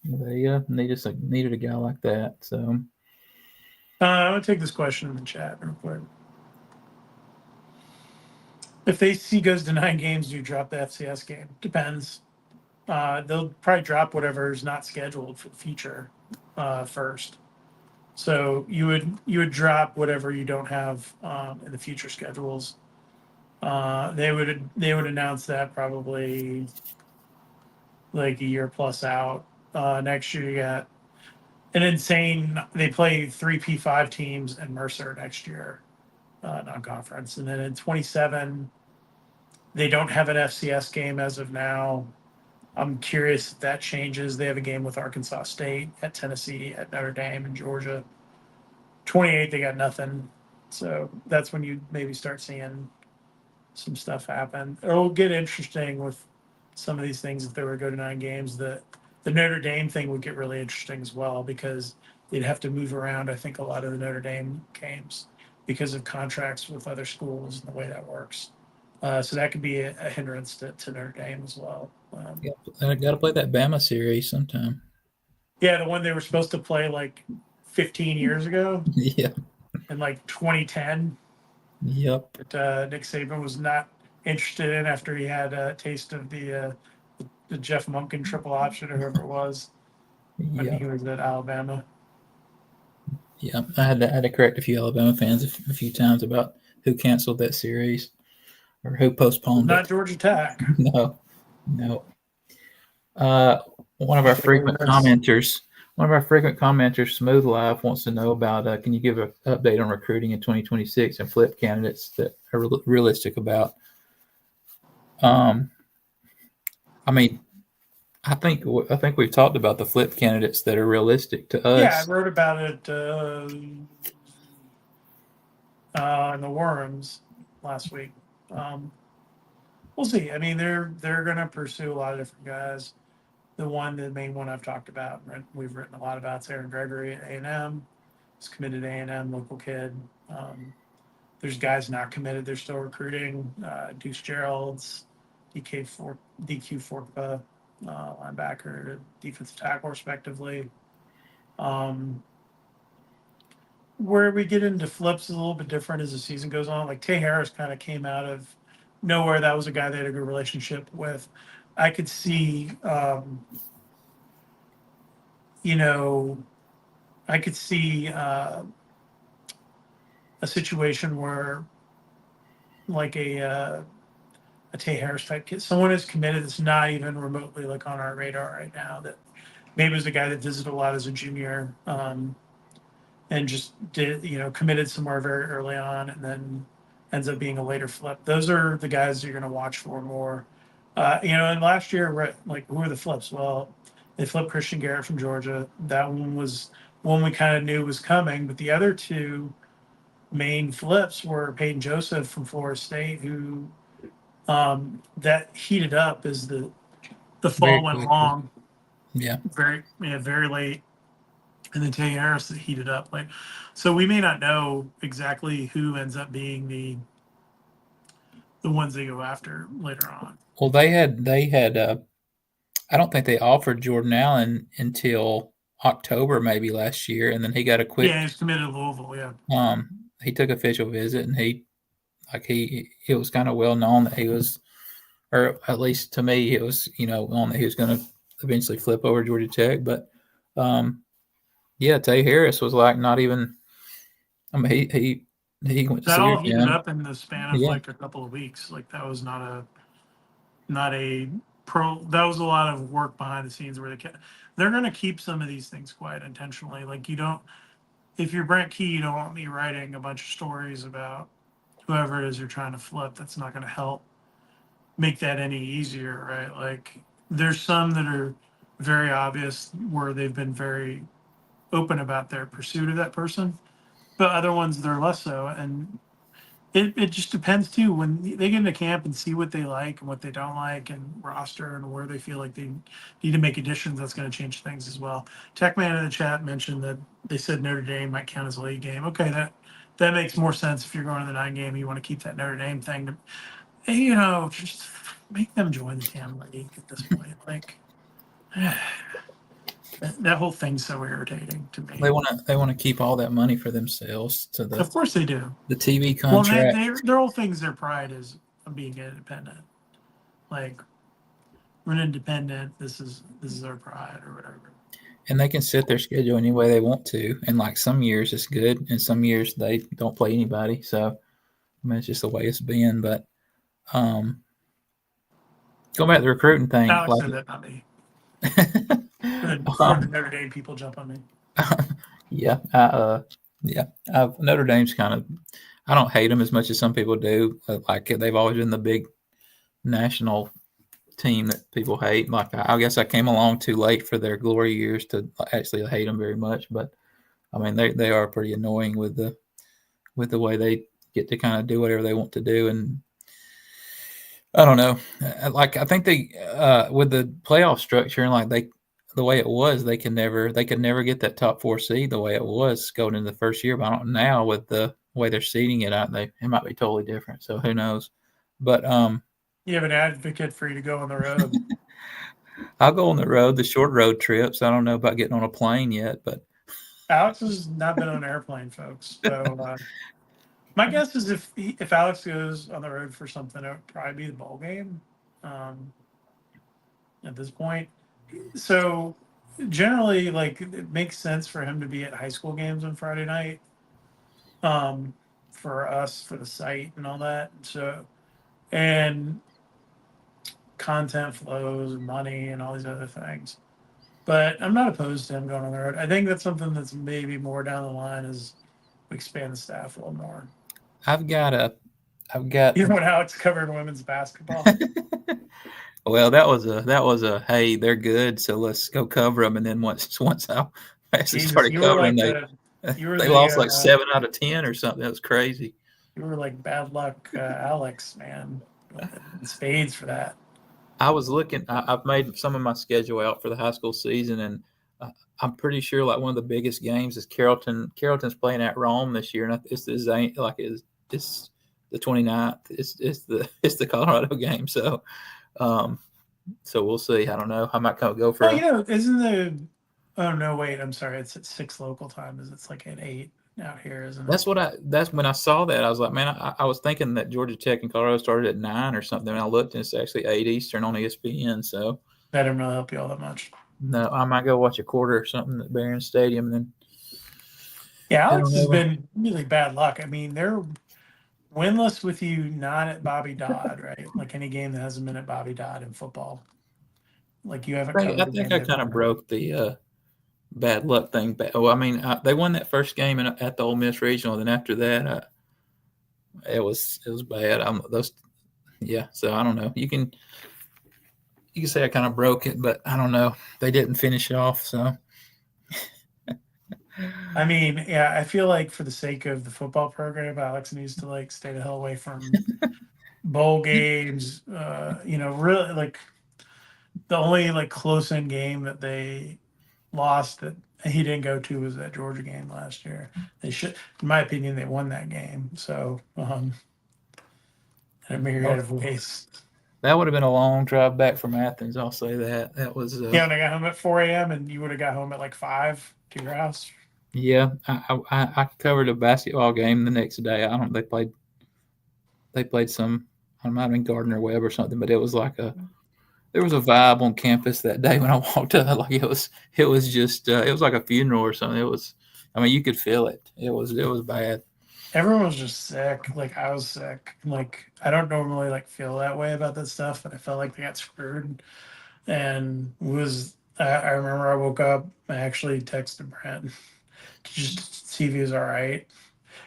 needed a guy like that. So I'm gonna take this question in the chat real quick. If the ACC goes to 9 games, do you drop the FCS game? Depends. They'll probably drop whatever's not scheduled for the future first. So you would drop whatever you don't have in the future schedules. They would announce that probably like a year plus out. Next year you got an insane. They play 3 P5 teams and Mercer next year, non-conference, and then in 27 they don't have an FCS game as of now. I'm curious if that changes. They have a game with Arkansas State, at Tennessee, at Notre Dame, and Georgia. 28, they got nothing. So that's when you maybe start seeing some stuff happen. It'll get interesting with some of these things if they were to go to 9 games. The Notre Dame thing would get really interesting as well because they'd have to move around, I think, a lot of the Notre Dame games because of contracts with other schools and the way that works. So that could be a hindrance to Notre Dame as well. I got to play that Bama series sometime. Yeah, the one they were supposed to play like 15 years ago. Yeah. In like 2010. Yep. But Nick Saban was not interested in after he had a taste of the Jeff Monken triple option or whoever it was when he was at Alabama. Yeah, I had to correct a few Alabama fans a few times about who canceled that series or who postponed Not Georgia Tech. No. One of our frequent commenters One of our frequent commenters, Smooth Life, wants to know about can you give an update on recruiting in 2026 and flip candidates that are realistic about? I mean, I think we've talked about the flip candidates that are realistic to us. Yeah, I wrote about it in the Worms last week. We'll see. I mean, they're going to pursue a lot of different guys. The main one I've talked about, we've written a lot about, is Aaron Gregory at A&M. He's committed to A&M, local kid. There's guys not committed; they're still recruiting. Deuce Gerald's, DQ Forkpa, linebacker, defensive tackle, respectively. Where we get into flips is a little bit different as the season goes on. Like Tay Harris kind of came out of nowhere. That was a guy they had a good relationship with. I could see, I could see a situation where, like a Tay Harris type kid, someone is committed that's not even remotely like on our radar right now. That maybe was a guy that visited a lot as a junior. And just committed somewhere very early on and then ends up being a later flip. Those are the guys you're going to watch for more. And last year, like, who are the flips? Well, they flipped Christian Garrett from Georgia. That one was one we kind of knew was coming, but the other two main flips were Peyton Joseph from Florida State, who that heated up as the fall went long. Yeah. Very late. And then Tay Harris that heated up. So we may not know exactly who ends up being the ones they go after later on. Well, they had. I don't think they offered Jordan Allen until October maybe last year, and then he got a quick. Yeah, he's committed to Louisville. Yeah. He took official visit, and it was kind of well known that he was, or at least to me, it was on that he was going to eventually flip over Georgia Tech, but. Yeah, Tay Harris was like not even. I mean, he went to that all Syria. heated up in the span of like a couple of weeks. Like that was not a pro. That was a lot of work behind the scenes where they're going to keep some of these things quiet intentionally. Like you don't. If you're Brent Key, you don't want me writing a bunch of stories about whoever it is you're trying to flip. That's not going to help make that any easier, right? Like there's some that are very obvious where they've been very open about their pursuit of that person, but other ones they're less so. And it just depends too when they get into camp and see what they like and what they don't like and roster and where they feel like they need to make additions. That's going to change things as well. Techman in the chat mentioned that they said Notre Dame might count as a late game. Okay, that makes more sense if you're going to the 9 game. You want to keep that Notre Dame thing to, just make them join the damn league at this point. Like. That whole thing's so irritating to me. They want to keep all that money for themselves. Of course they do. The TV contract. Well, their whole thing's their pride is being independent. Like we're an independent. This is our pride or whatever. And they can set their schedule any way they want to. And like some years it's good, and some years they don't play anybody. So I mean, it's just the way it's been. But going back to the recruiting thing. Alex said that, not me. Notre Dame people jump on me. Yeah, Notre Dame's kind of. I don't hate them as much as some people do. Like they've always been the big national team that people hate. Like I guess I came along too late for their glory years to actually hate them very much. But I mean, they are pretty annoying with the way they get to kind of do whatever they want to do. And I don't know. Like I think they with the playoff structure and like the way it was, they could never get that top 4 seed the way it was going into the first year. But I don't now with the way they're seeding it out, it might be totally different. So who knows? But you have an advocate for you to go on the road. I'll go on the road, the short road trips. I don't know about getting on a plane yet, but Alex has not been on an airplane, folks. So my guess is if Alex goes on the road for something, it would probably be the bowl game. At this point. So generally, like it makes sense for him to be at high school games on Friday night. For us, for the site and all that. So, and content flows and money and all these other things. But I'm not opposed to him going on the road. I think that's something that's maybe more down the line as we expand the staff a little more. I've got a, I've got. You know what Alex covered women's basketball? Well, that was a hey, they're good, so let's go cover them. And then once I actually Jesus, started covering, they you were they the lost like 7 out of 10 or something. That was crazy. you were like bad luck, Alex, man. Spades for that. I was looking. I've made some of my schedule out for the high school season, and I'm pretty sure like one of the biggest games is Carrollton. Carrollton's playing at Rome this year, and it's it's the 29th. It's the Colorado game. Um, so we'll see. I don't know. I might go for Oh, a. isn't the? Oh no, wait. I'm sorry. It's at 6 local time. It's like at 8 out here, isn't it? That's when I saw that. I was like, man, I was thinking that Georgia Tech and Colorado started at 9 or something. And I looked, and it's actually 8 Eastern on ESPN. So That didn't really help you all that much. no, I might go watch a quarter or something at Barron Stadium. And then Yeah, I Alex don't has know. been really bad luck. I mean, they're winless with you not at Bobby Dodd, right? Like any game that hasn't been at Bobby Dodd in football. Like you haven't I covered a think game I they've kind of won. broke the bad luck thing. Well, I mean, they won that first game at the Ole Miss Regional. Then after that, it was bad. Those yeah. So I don't know. You can say I kind of broke it, but I don't know. They didn't finish it off. So I mean, yeah, I feel like for the sake of the football program, Alex needs to like stay the hell away from bowl games. Really like the only like close in game that they lost that he didn't go to was that Georgia game last year. They should, in my opinion, they won that game. So in a myriad of ways. that would have been a long drive back from Athens. I'll say that. That was Yeah, when I got home at 4 a.m. and you would have got home at like 5 to your house. yeah. I covered a basketball game the next day. I don't. They played some. I might have been Gardner Webb or something, but it was like a there was a vibe on campus that day when I walked up. Like it was just it was like a funeral or something. It was. I mean, you could feel it. It was bad. Everyone was just sick. Like I was sick. Like I don't normally like feel that way about this stuff, but I felt like they got screwed. And I remember I woke up. I actually texted Brent to just see if he was all right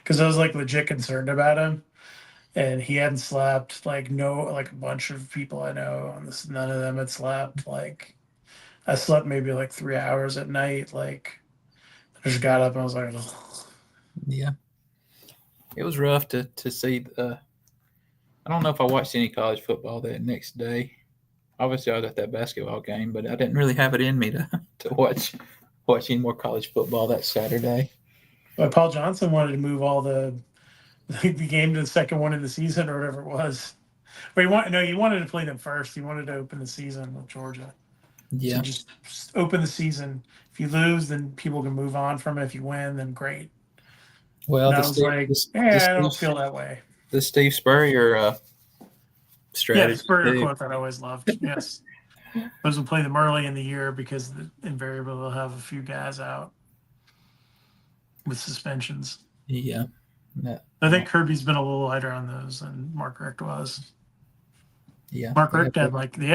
because I was like legit concerned about him. And he hadn't slept. Like no, like a bunch of people I know on this, none of them had slept. Like I slept maybe like 3 hours at night. Like I just got up and I was like, ugh. Yeah, it was rough to see. I don't know if I watched any college football that next day. Obviously, I was at that basketball game, but I didn't really have it in me to to watch any more college football that Saturday. But Paul Johnson wanted to move all the game to the second one in the season or whatever it was. But he wanted to play them first. He wanted to open the season with Georgia. So Yeah. just open the season. If you lose, then people can move on from it. If you win, then great. Well, And the I was Steve like, the yeah, I Steve don't feel that way. the Steve Spurrier Yeah, the strategy Spurrier too. quote that I always loved. Yes. Those will play them early in the year because invariably they'll have a few guys out with suspensions. Yeah. No, I think Kirby's been a little lighter on those than Mark Richt was. yeah. Mark Yeah. Richt had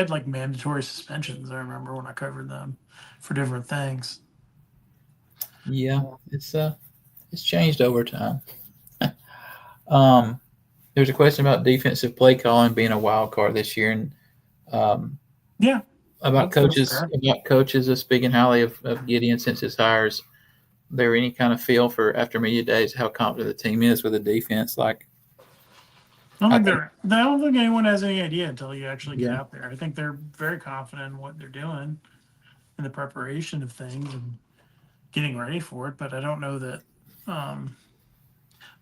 like mandatory suspensions. I remember when I covered them for different things. Yeah. It's changed over time. Um, there's a question about defensive play calling being a wild card this year, and um, Yeah, about that's coaches fair. about coaches speaking highly of Gideon since his hires. There any kind of feel for after media days how confident the team is with the defense? Like I think, I don't think anyone has any idea until you actually get yeah, out there. I think they're very confident in what they're doing in the preparation of things and getting ready for it. But I don't know that. Um,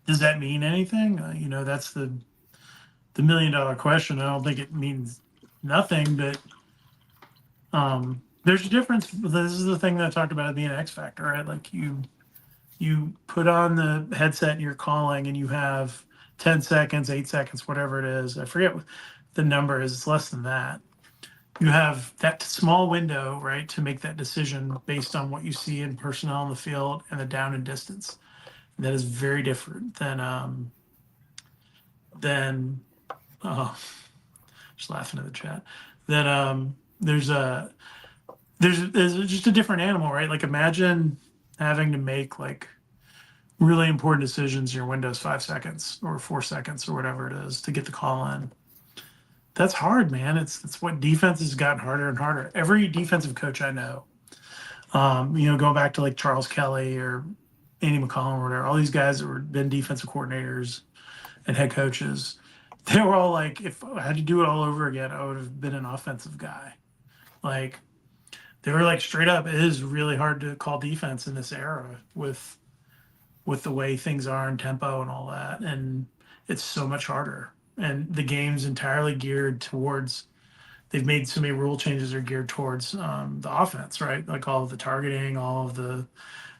does that mean anything? That's the $1 million question. I don't think it means nothing, but there's a difference. This is the thing that I talked about being an X factor, right? Like you put on the headset and you're calling, and you have 10 seconds, 8 seconds, whatever it is. I forget what the number is. It's less than that. You have that small window, right, to make that decision based on what you see in personnel on the field and the down and distance. That is very different than oh, just laughing at the chat. That there's a there's just a different animal, right? Like imagine having to make like really important decisions in your Windows 5 seconds or 4 seconds or whatever it is to get the call in. That's hard, man. It's what defense has gotten harder and harder. Every defensive coach I know, going back to like Charles Kelly or Andy McCollum or whatever, all these guys that were been defensive coordinators and head coaches, they were all like, if I had to do it all over again, I would have been an offensive guy. Like they were like straight up, it is really hard to call defense in this era with the way things are in tempo and all that. And it's so much harder. And the game's entirely geared towards, they've made so many rule changes are geared towards the offense, right? Like all of the targeting, all of the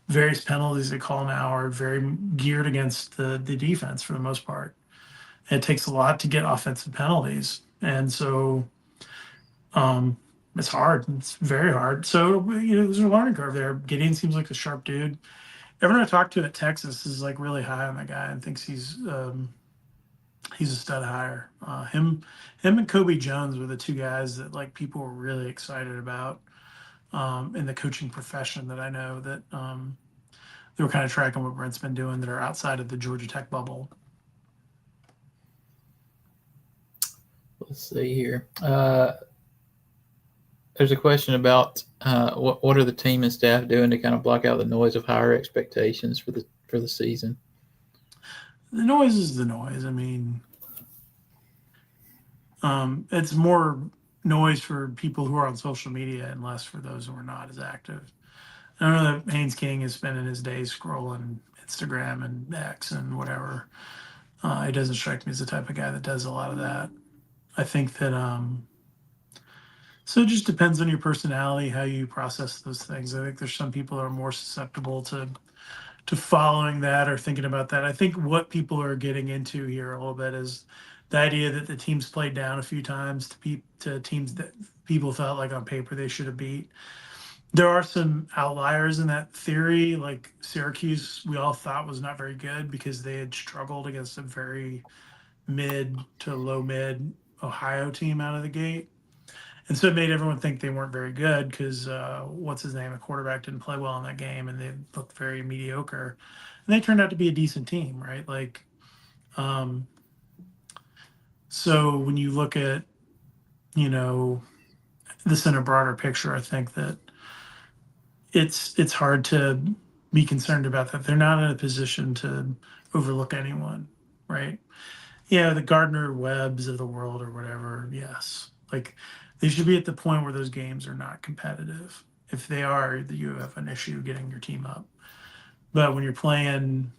various penalties they call now are very geared against the defense for the most part. And it takes a lot to get offensive penalties. And so it's hard. It's very hard. So, there's a learning curve there. Gideon seems like a sharp dude. Everyone I talked to at Texas is like really high on that guy and thinks he's a stud hire. Him and Kobe Jones were the two guys that like people were really excited about in the coaching profession that I know that they were kind of tracking what Brent's been doing that are outside of the Georgia Tech bubble. Let's see here. There's a question about what are the team and staff doing to kind of block out the noise of higher expectations for the season? The noise is the noise. I mean, it's more noise for people who are on social media and less for those who are not as active. I know that Haynes King is spending his days scrolling Instagram and X and whatever. He doesn't strike me as the type of guy that does a lot of that. I think that so it just depends on your personality, how you process those things. I think there's some people that are more susceptible to following that or thinking about that. I think what people are getting into here a little bit is the idea that the teams played down a few times to teams that people felt like on paper they should have beat. There are some outliers in that theory, like Syracuse, we all thought was not very good because they had struggled against a very mid to low mid Ohio team out of the gate. And so it made everyone think they weren't very good because what's his name, a quarterback didn't play well in that game and they looked very mediocre. And they turned out to be a decent team, right? Like, so when you look at, this in a broader picture, I think that it's hard to be concerned about that. They're not in a position to overlook anyone, right? Yeah, the Gardner Webbs of the world or whatever, yes. Like they should be at the point where those games are not competitive. If they are, you have an issue getting your team up. But when you're playing,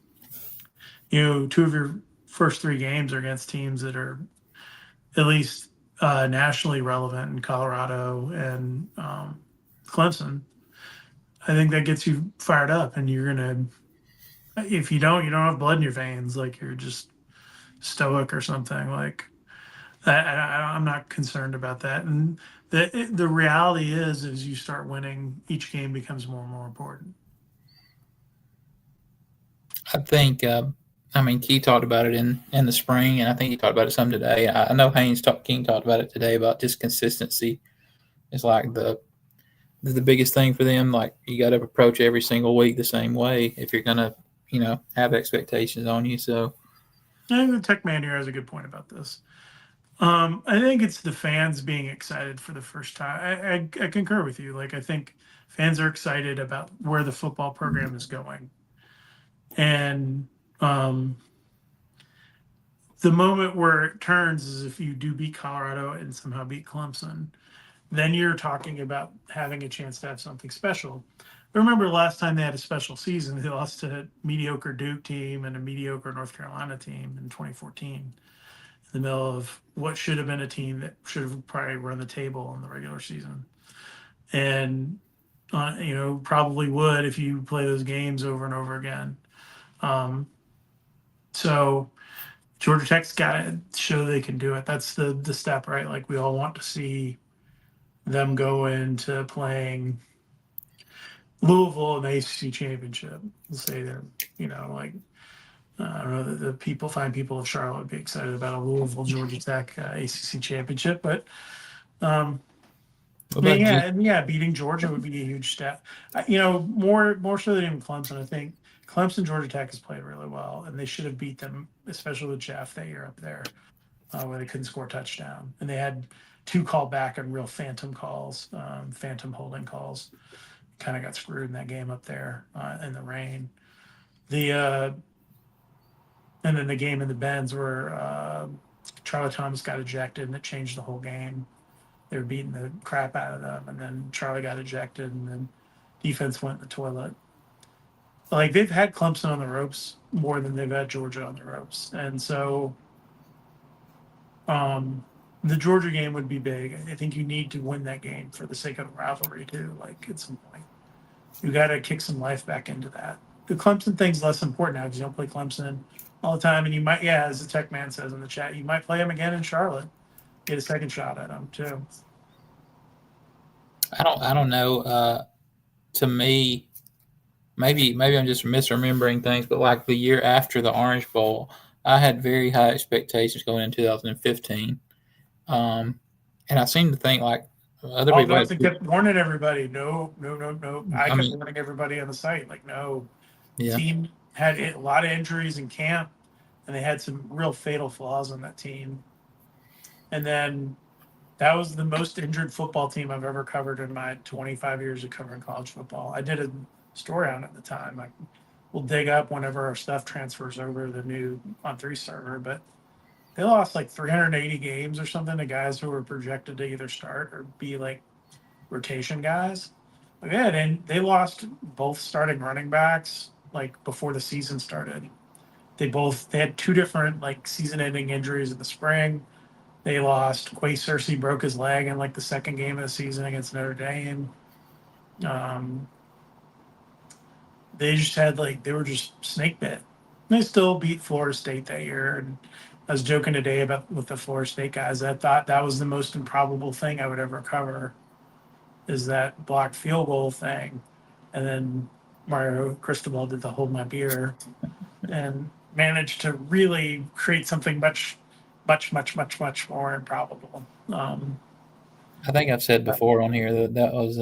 two of your first three games are against teams that are at least nationally relevant in Colorado and Clemson, I think that gets you fired up, and you're gonna. If you don't have blood in your veins, like you're just stoic or something. Like I'm not concerned about that. And the reality is, as you start winning, each game becomes more and more important. I think, Key talked about it in the spring, and I think he talked about it some today. I know King talked about it today about just consistency. It's like the biggest thing for them. Like you got to approach every single week the same way if you're gonna, have expectations on you. So I think the Tech Man here has a good point about this. I think it's the fans being excited for the first time. I concur with you. Like I think fans are excited about where the football program is going. And the moment where it turns is if you do beat Colorado and somehow beat Clemson, then you're talking about having a chance to have something special. But remember the last time they had a special season, they lost to a mediocre Duke team and a mediocre North Carolina team in 2014, in the middle of what should have been a team that should have probably run the table in the regular season. And, probably would if you play those games over and over again. So Georgia Tech's got to show they can do it. That's the step, right? Like we all want to see them go into playing Louisville in the ACC championship. We'll say they're, I don't know that the people of Charlotte would be excited about a Louisville Georgia Tech ACC championship, but well, What about G? Beating Georgia would be a huge step. More so than even Clemson. I think Clemson, Georgia Tech has played really well, and they should have beat them, especially with Jeff that year up there, where they couldn't score a touchdown, and they had two called back and real phantom calls, phantom holding calls. Kind of got screwed in that game up there in the rain. And then the game in the Benz where Charlie Thomas got ejected, and it changed the whole game. They were beating the crap out of them, and then Charlie got ejected, and then defense went in the toilet. Like they've had Clemson on the ropes more than they've had Georgia on the ropes, and so the Georgia game would be big. I think you need to win that game for the sake of the rivalry too. Like at some point, you got to kick some life back into that. The Clemson thing's less important now because you don't play Clemson all the time, and you might, as the tech man says in the chat, you might play them again in Charlotte, get a second shot at them too. I don't know. To me, maybe I'm just misremembering things, but like the year after the Orange Bowl, I had very high expectations going in 2015, and I seem to think like other Paul people Johnson had. kept warning everybody, no. I kept mean, warning everybody on the site, like, no. yeah, Team had a lot of injuries in camp, and they had some real fatal flaws on that team. And then that was the most injured football team I've ever covered in my 25 years of covering college football. I did a story on it at the time. We'll dig up whenever our stuff transfers over to the new On3 server, but they lost like 380 games or something to guys who were projected to either start or be like rotation guys. Like and they lost both starting running backs like before the season started. They had two different like season-ending injuries in the spring. They lost Quay Cersei broke his leg in like the second game of the season against Notre Dame. They just had they were just snake bit. They still beat Florida State that year, and I was joking today about with the Florida State guys. I thought that was the most improbable thing I would ever cover, is that blocked field goal thing, and then Mario Cristobal did the hold my beer, and managed to really create something much, much, much, much, much more improbable. I think I've said before on here that was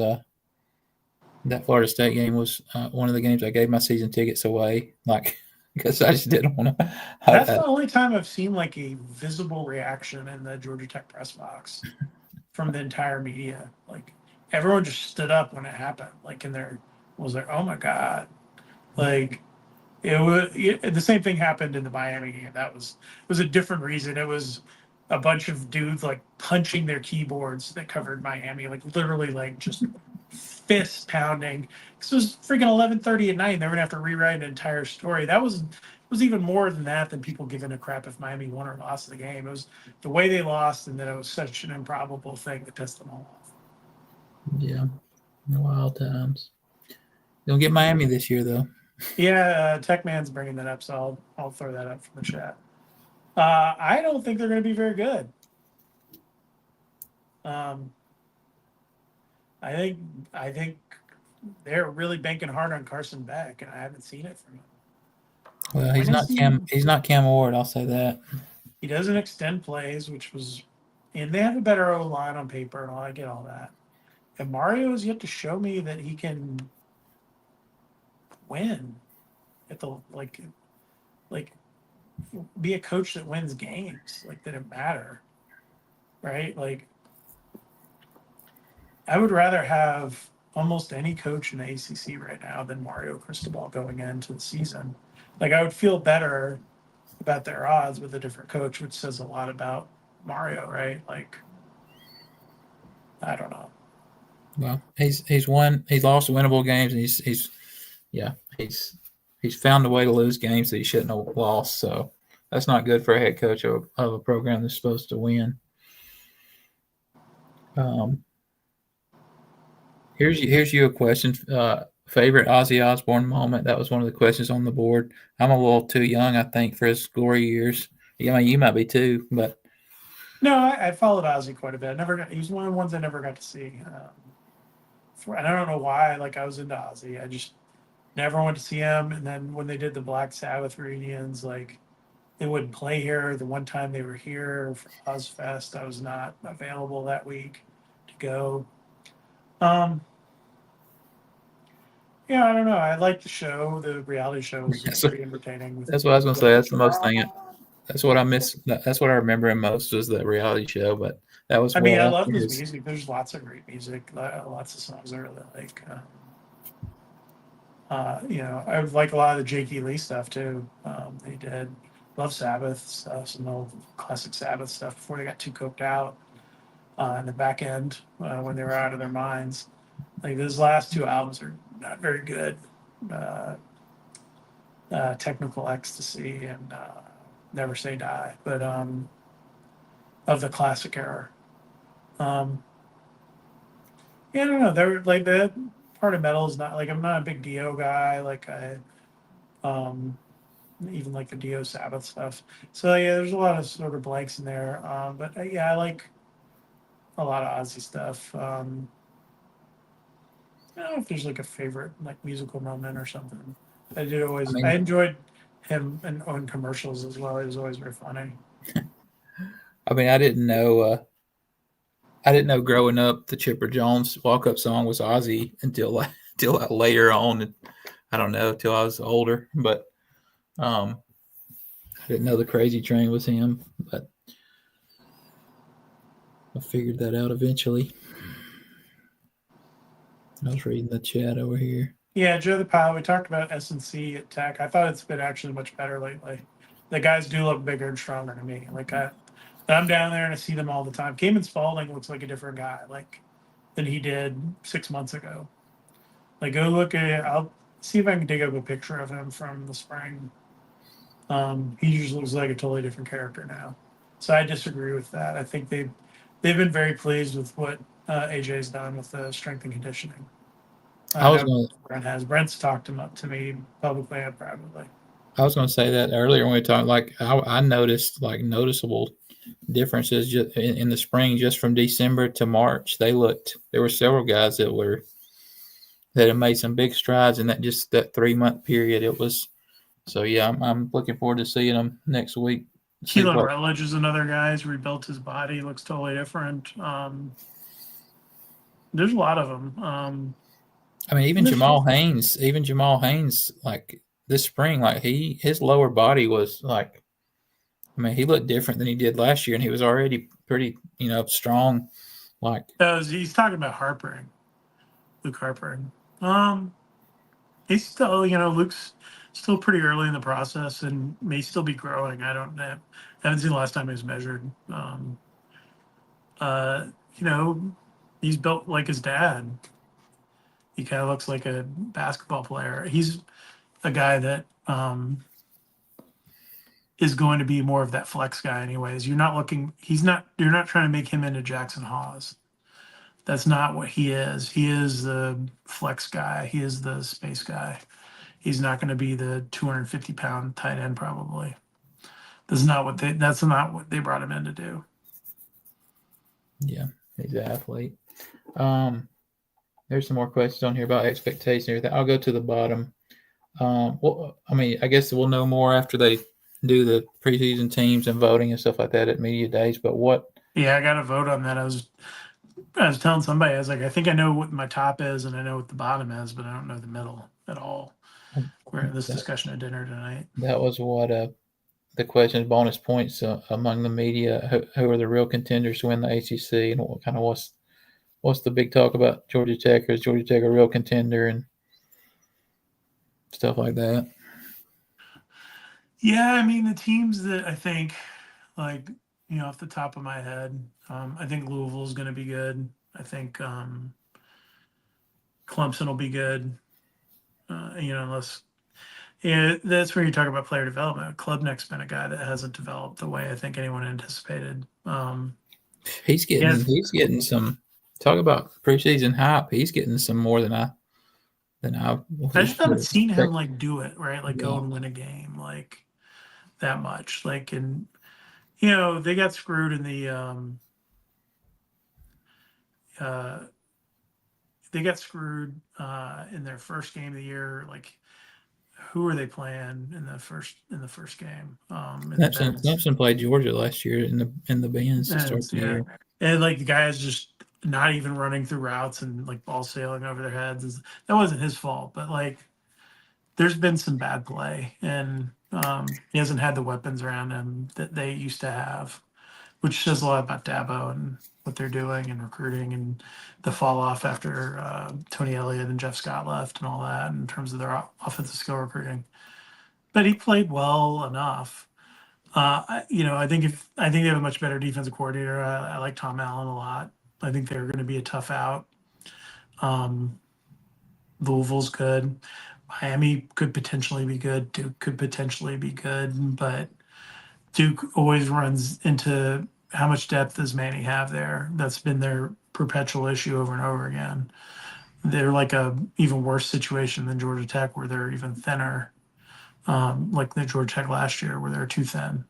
that Florida State game was one of the games I gave my season tickets away, like because I just didn't want to. That's the only time I've seen like a visible reaction in the Georgia Tech press box from the entire media. Like everyone just stood up when it happened. Like in there was like, oh my god, like the same thing happened in the Miami game. It was a different reason. It was a bunch of dudes like punching their keyboards that covered Miami, like literally like just fist pounding. This was freaking 11:30 at night. They were gonna have to rewrite an entire story. That was even more than people giving a crap if Miami won or lost the game. It was the way they lost, and that it was such an improbable thing that pissed them all off. Yeah, wild times. You'll get Miami this year though. Yeah, Tech Man's bringing that up, so I'll throw that up from the chat. I don't think they're going to be very good. I think they're really banking hard on Carson Beck, and I haven't seen it from him. Well, he's not Cam. He's not Cam Ward. I'll say that. He doesn't extend plays, and they have a better O line on paper, and I get all that. And Mario has yet to show me that he can win at the like be a coach that wins games, like that it matter, right? Like I would rather have almost any coach in the ACC right now than Mario Cristobal going into the season. Like I would feel better about their odds with a different coach, which says a lot about Mario, right? Like I don't know. Well, he's lost winnable games, and he's found a way to lose games that he shouldn't have lost. So that's not good for a head coach of a program that's supposed to win. Here's you a question. Favorite Ozzy Osbourne moment? That was one of the questions on the board. I'm a little too young, I think, for his glory years. Yeah, you might be too, but no, I followed Ozzy quite a bit. He was one of the ones I never got to see. And I don't know why. Like I was into Ozzy, I just never went to see him. And then when they did the Black Sabbath reunions, like they wouldn't play here. The one time they were here for Ozfest, I was not available that week to go. Um, yeah, I don't know. I like the show. The reality show was That's what, pretty entertaining. With that's what I was gonna say. That's the most thing. That's what I miss. That's what I remember him most was the reality show. But that was I mean, I well love after his his. music. There's lots of great music. Lots of songs I really like. I like a lot of the Jakey Lee stuff too. They did love Sabbath stuff, some old classic Sabbath stuff before they got too coked out in the back end when they were out of their minds. Like those last two albums are not very good. Uh, Technical Ecstasy and Never Say Die, but of the classic era. Um, yeah, I don't know. They're like that part of metal is not like I'm not a big Dio guy. Like I um, even like the Dio Sabbath stuff. So yeah, there's a lot of sort of blanks in there. But yeah, I like a lot of Ozzy stuff. I don't know if there's like a favorite like musical moment or something. I I mean, enjoyed him and on commercials as well. He was always very funny. I mean, I didn't know. I didn't know growing up the Chipper Jones walk up song was Ozzy until like until later on. And I don't know till I was older, but um, I didn't know the Crazy Train was him. But I figured that out eventually. I was reading the chat over here. Yeah, Joe the Pilot. We talked about S&C at Tech. I thought it's been actually much better lately. The guys do look bigger and stronger to me. I'm down there and I see them all the time. Cayman Spalding looks like a different guy, like than he did 6 months ago. Like go look at it. I'll see if I can dig up a picture of him from the spring. He just looks like a totally different character now. So I disagree with that. I think they've been very pleased with what AJ's done with the strength and conditioning. I I was know going. Brent's talked him up to me publicly and privately. I was going to say that earlier when we talked. Like I noticed like noticeable differences just in the spring, just from December to March. They looked. There were several guys that have made some big strides in that 3 month period. It was so yeah. I'm looking forward to seeing them next week. See Keelan what Rutledge is another guy who's rebuilt his body, looks totally different. There's a lot of them. I mean. Even Jamal Haynes, like this spring, like his lower body was like. I mean, he looked different than he did last year, and he was already pretty, strong. Like He's talking about Harper, Luke Harper. Um, he's still, Luke's still pretty early in the process and may still be growing. I don't know. I haven't seen the last time he was measured. Uh, you know, he's built like his dad. He kind of looks like a basketball player. He's a guy that is going to be more of that flex guy, anyways. You're not trying to make him into Jackson Hawes. That's not what he is. He is the flex guy. He is the space guy. He's not going to be the 250-pound tight end, probably. That's not what they brought him in to do. yeah, he's an athlete. Um, there's some more questions on here about expectations and everything. I'll go to the bottom. Well, I mean, I guess we'll know more after they do the preseason teams and voting and stuff like that at media days. But what? Yeah, I got to vote on that. I was telling somebody, I was like, I think I know what my top is and I know what the bottom is, but I don't know the middle at all. We're in this That, discussion at dinner tonight. that was what the questions bonus points among the media. Who are the real contenders to win the ACC, and what kind of what's the big talk about Georgia Tech? Or is Georgia Tech a real contender and stuff like that? Yeah, I mean the teams that I think, like off the top of my head, I think Louisville is going to be good. I think Clemson will be good. Unless that's where you talk about player development. Klubnik's been a guy that hasn't developed the way I think anyone anticipated. Yes, He's getting some talk about preseason hype. He's getting some more than I I just haven't seen him expect. like do it right, like go Yeah, and win a game like that much. Like, and they got screwed in the uh, in their first game of the year. Like, who were they playing in the first game? In the Clemson played Georgia last year in the Benz to start Benz, the yeah, year. and like the guys just not even running through routes and like ball sailing over their heads. That wasn't his fault, but like there's been some bad play, and he hasn't had the weapons around him that they used to have, which says a lot about Dabo and what they're doing and recruiting and the fall off after Tony Elliott and Jeff Scott left and all that in terms of their offensive skill recruiting. But he played well enough. I think they have a much better defensive coordinator. I like Tom Allen a lot. I think they're going to be a tough out. Um, Louisville's good. Miami could potentially be good. Duke could potentially be good, but Duke always runs into how much depth does Manny have there? That's been their perpetual issue over and over again. They're like a even worse situation than Georgia Tech, where they're even thinner, like the Georgia Tech last year, where they're too thin.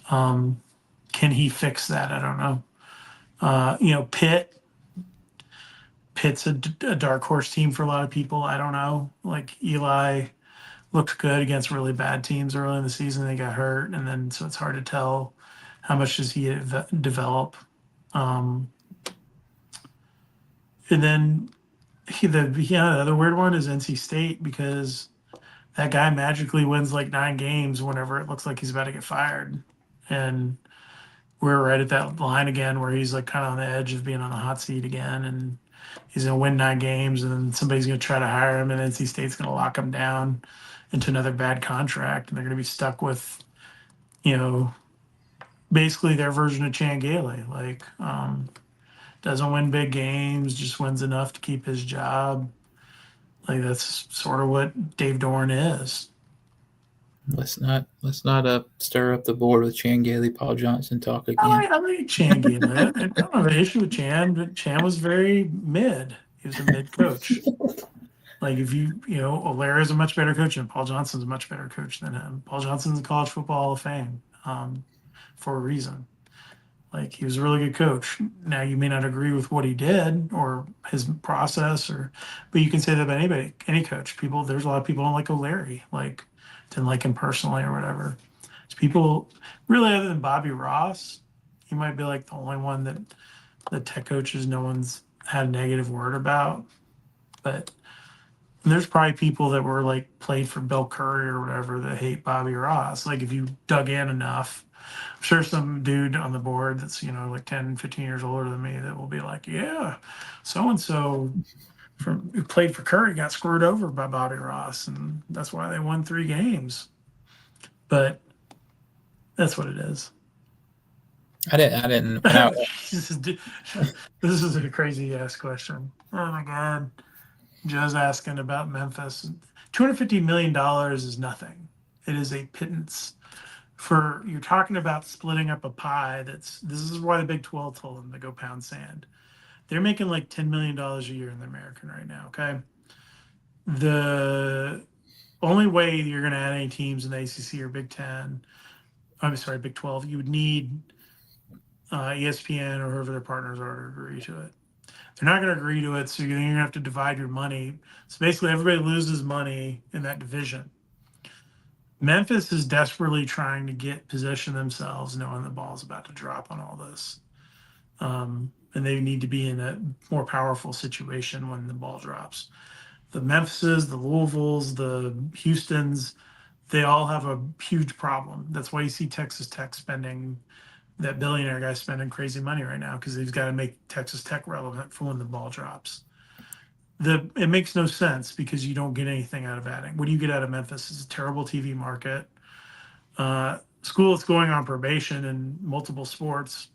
Can he fix that? I don't know. Pitt's a dark horse team for a lot of people. I don't know. Like Eli looked good against really bad teams early in the season. They got hurt, and then so it's hard to tell how much does he develop. Um, and then the other weird one is NC State, because that guy magically wins like 9 games whenever it looks like he's about to get fired, and we're right at that line again where he's like kind of on the edge of being on the hot seat again, and he's gonna win 9 games, and then somebody's gonna try to hire him, and NC State's gonna lock him down into another bad contract, and they're gonna be stuck with, you know, basically their version of Chan Gailey. Like, doesn't win big games, just wins enough to keep his job. Like that's sort of what Dave Dorn is. Let's not stir up the board with Chan Gailey, Paul Johnson talk again. I like Chan Gailey. I don't have an issue with Chan, but Chan was very mid. He was a mid coach. Like if Olaire is a much better coach, and Paul Johnson's a much better coach than him. Paul Johnson's in College Football Hall of Fame for a reason. Like he was a really good coach. Now you may not agree with what he did or his process, but you can say that about anybody, any coach. There's a lot of people who don't like O'Leary, like didn't like him personally or whatever. It's people really other than Bobby Ross, he might be like the only one that the tech coaches no one's had a negative word about. But there's probably people that were like played for Bill Curry or whatever that hate Bobby Ross. Like if you dug in enough, I'm sure some dude on the board that's, like 10, 15 years older than me that will be like, yeah, so-and-so who played for Curry got screwed over by Bobby Ross, and that's why they won 3 games. But that's what it is. I didn't. This is a crazy ass question. Oh my God. Joe's asking about Memphis. $250 million is nothing. It is a pittance. You're talking about splitting up a pie. This is why the Big 12 told them to go pound sand. They're making like $10 million a year in the American right now. Okay. The only way you're going to add any teams in the ACC or Big 12, you would need ESPN or whoever their partners are to agree to it. They're not going to agree to it, so you're going to have to divide your money. So basically, everybody loses money in that division. Memphis is desperately trying to position themselves, knowing the ball's about to drop on all this. And they need to be in a more powerful situation when the ball drops. The Memphises, the Louisvilles, the Houstons, they all have a huge problem. That's why you see Texas Tech spending, that billionaire guy spending crazy money right now, because he's got to make Texas Tech relevant for when the ball drops. It makes no sense because you don't get anything out of adding. What do you get out of Memphis? It's a terrible TV market. School is going on probation in multiple sports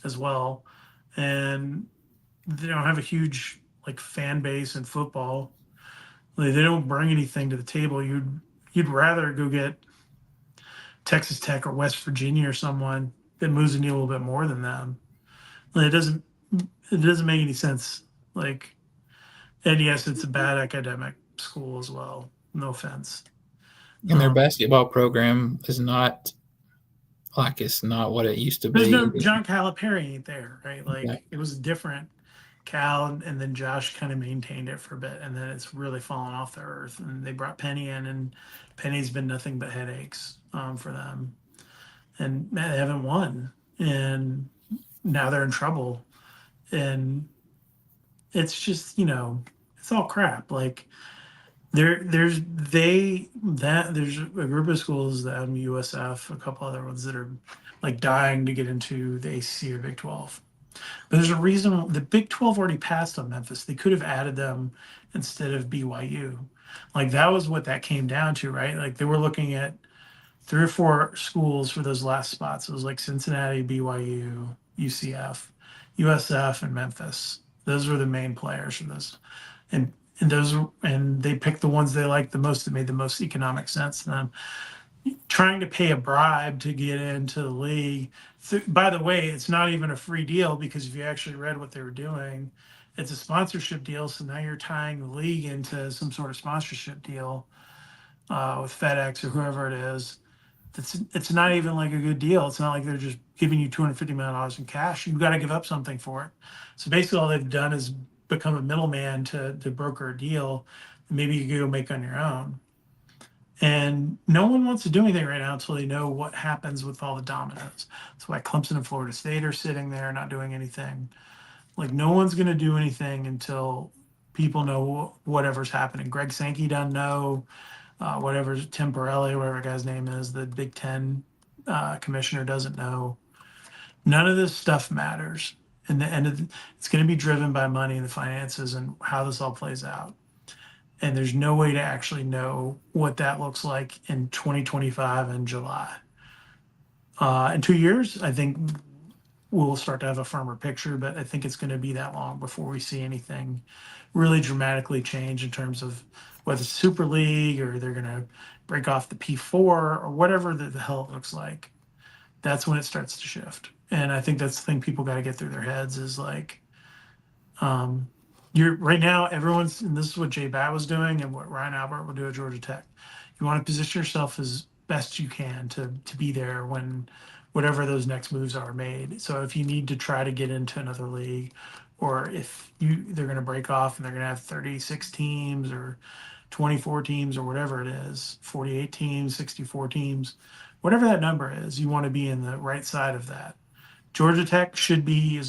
as well, and they don't have a huge fan base in football. They don't bring anything to the table. You'd rather go get Texas Tech or West Virginia or someone that moves the needle a little bit more than them. It doesn't make any sense. And yes, it's a bad academic school as well. No offense. And their basketball program is not it's not what it used to be. There's no John Calipari ain't there, right? Okay. It was different. Cal and then Josh kind of maintained it for a bit, and then it's really fallen off the earth. And they brought Penny in, and Penny's been nothing but headaches for them, and they haven't won, and now they're in trouble. and it's just, it's all crap. Like there's a group of schools, the USF, a couple other ones that are like dying to get into the ACC or Big 12. But there's a reason the Big 12 already passed on Memphis. They could have added them instead of BYU. Like that was what that came down to, right? Like they were looking at 3 or 4 schools for those last spots. It was like Cincinnati, BYU, UCF, USF, and Memphis. Those were the main players for this, and and they picked the ones they liked the most that made the most economic sense to them. Trying to pay a bribe to get into the league. By the way, it's not even a free deal because if you actually read what they were doing, it's a sponsorship deal. So now you're tying the league into some sort of sponsorship deal with FedEx or whoever it is. It's not even like a good deal. It's not like they're just giving you $250 million in cash. You've got to give up something for it. So basically, all they've done is become a middleman to broker a deal that maybe you can go make on your own. And no one wants to do anything right now until they know what happens with all the dominoes. That's why Clemson and Florida State are sitting there not doing anything. Like no one's going to do anything until people know whatever's happening. Greg Sankey doesn't know. Whatever Tim Borelli, whatever guy's name is, the Big Ten commissioner doesn't know. None of this stuff matters. In the end of it's going to be driven by money and the finances and how this all plays out. And there's no way to actually know what that looks like in 2025 in July. In 2 years, I think we'll start to have a firmer picture, but I think it's going to be that long before we see anything really dramatically change in terms of whether it's Super League or they're going to break off the P4 or whatever the hell it looks like. That's when it starts to shift. And I think that's the thing people got to get through their heads is like, you're right now, everyone's, and this is what Jay Bat was doing and what Ryan Albert will do at Georgia Tech. You want to position yourself as best you can to be there when whatever those next moves are made. So if you need to try to get into another league, or if they're going to break off and they're going to have 36 teams or 24 teams or whatever it is, 48 teams, 64 teams, whatever that number is, you want to be in the right side of that. Georgia Tech should be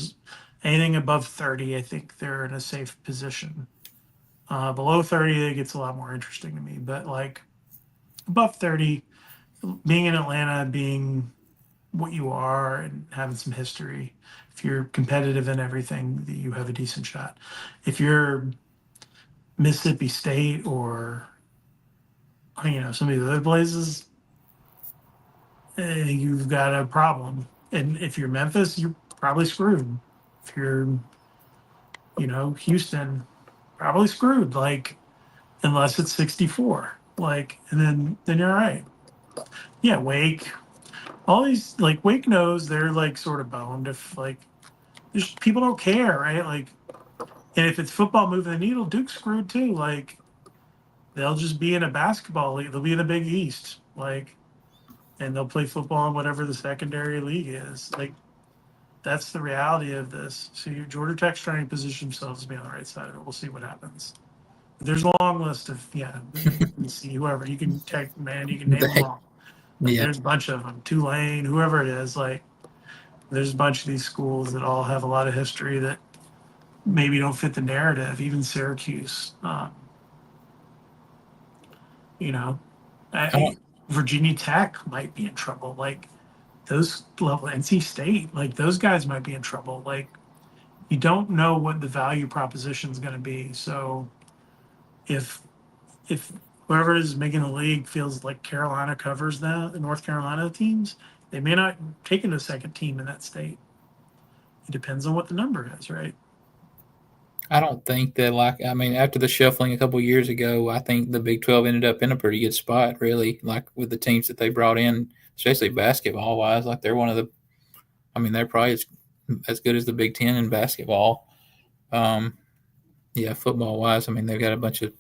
anything above 30. I think they're in a safe position. Below 30, it gets a lot more interesting to me. But like above 30, being in Atlanta, being what you are and having some history, if you're competitive in everything, you have a decent shot. If you're Mississippi State or some of the other places, you've got a problem. And if you're Memphis, you're probably screwed. If you're Houston, probably screwed. Like unless it's 64. Like and then you're all right. Yeah, Wake. All these like Wake knows they're like sort of boned if like there's people don't care, right? Like and if it's football moving the needle, Duke's screwed too. Like they'll just be in a basketball league. They'll be in the Big East. Like and they'll play football in whatever the secondary league is. Like that's the reality of this. So Georgia Tech's trying to position themselves to be on the right side of it. We'll see what happens. There's a long list of you can see whoever you can take, man. You can name them all. Like, Yeah. there's a bunch of them. Tulane, whoever it is. Like there's a bunch of these schools that all have a lot of history that maybe don't fit the narrative. Even Syracuse. You know, Virginia Tech might be in trouble. Like those level NC State, like those guys might be in trouble. Like you don't know what the value proposition is going to be. So if whoever is making the league feels like Carolina covers the North Carolina teams, they may not take in a second team in that state. It depends on what the number is, right? I don't think that after the shuffling a couple years ago, I think the Big 12 ended up in a pretty good spot, really, like with the teams that they brought in, especially basketball wise. Like they're one of the, they're probably as good as the Big 10 in basketball. Yeah, football wise, they've got a bunch of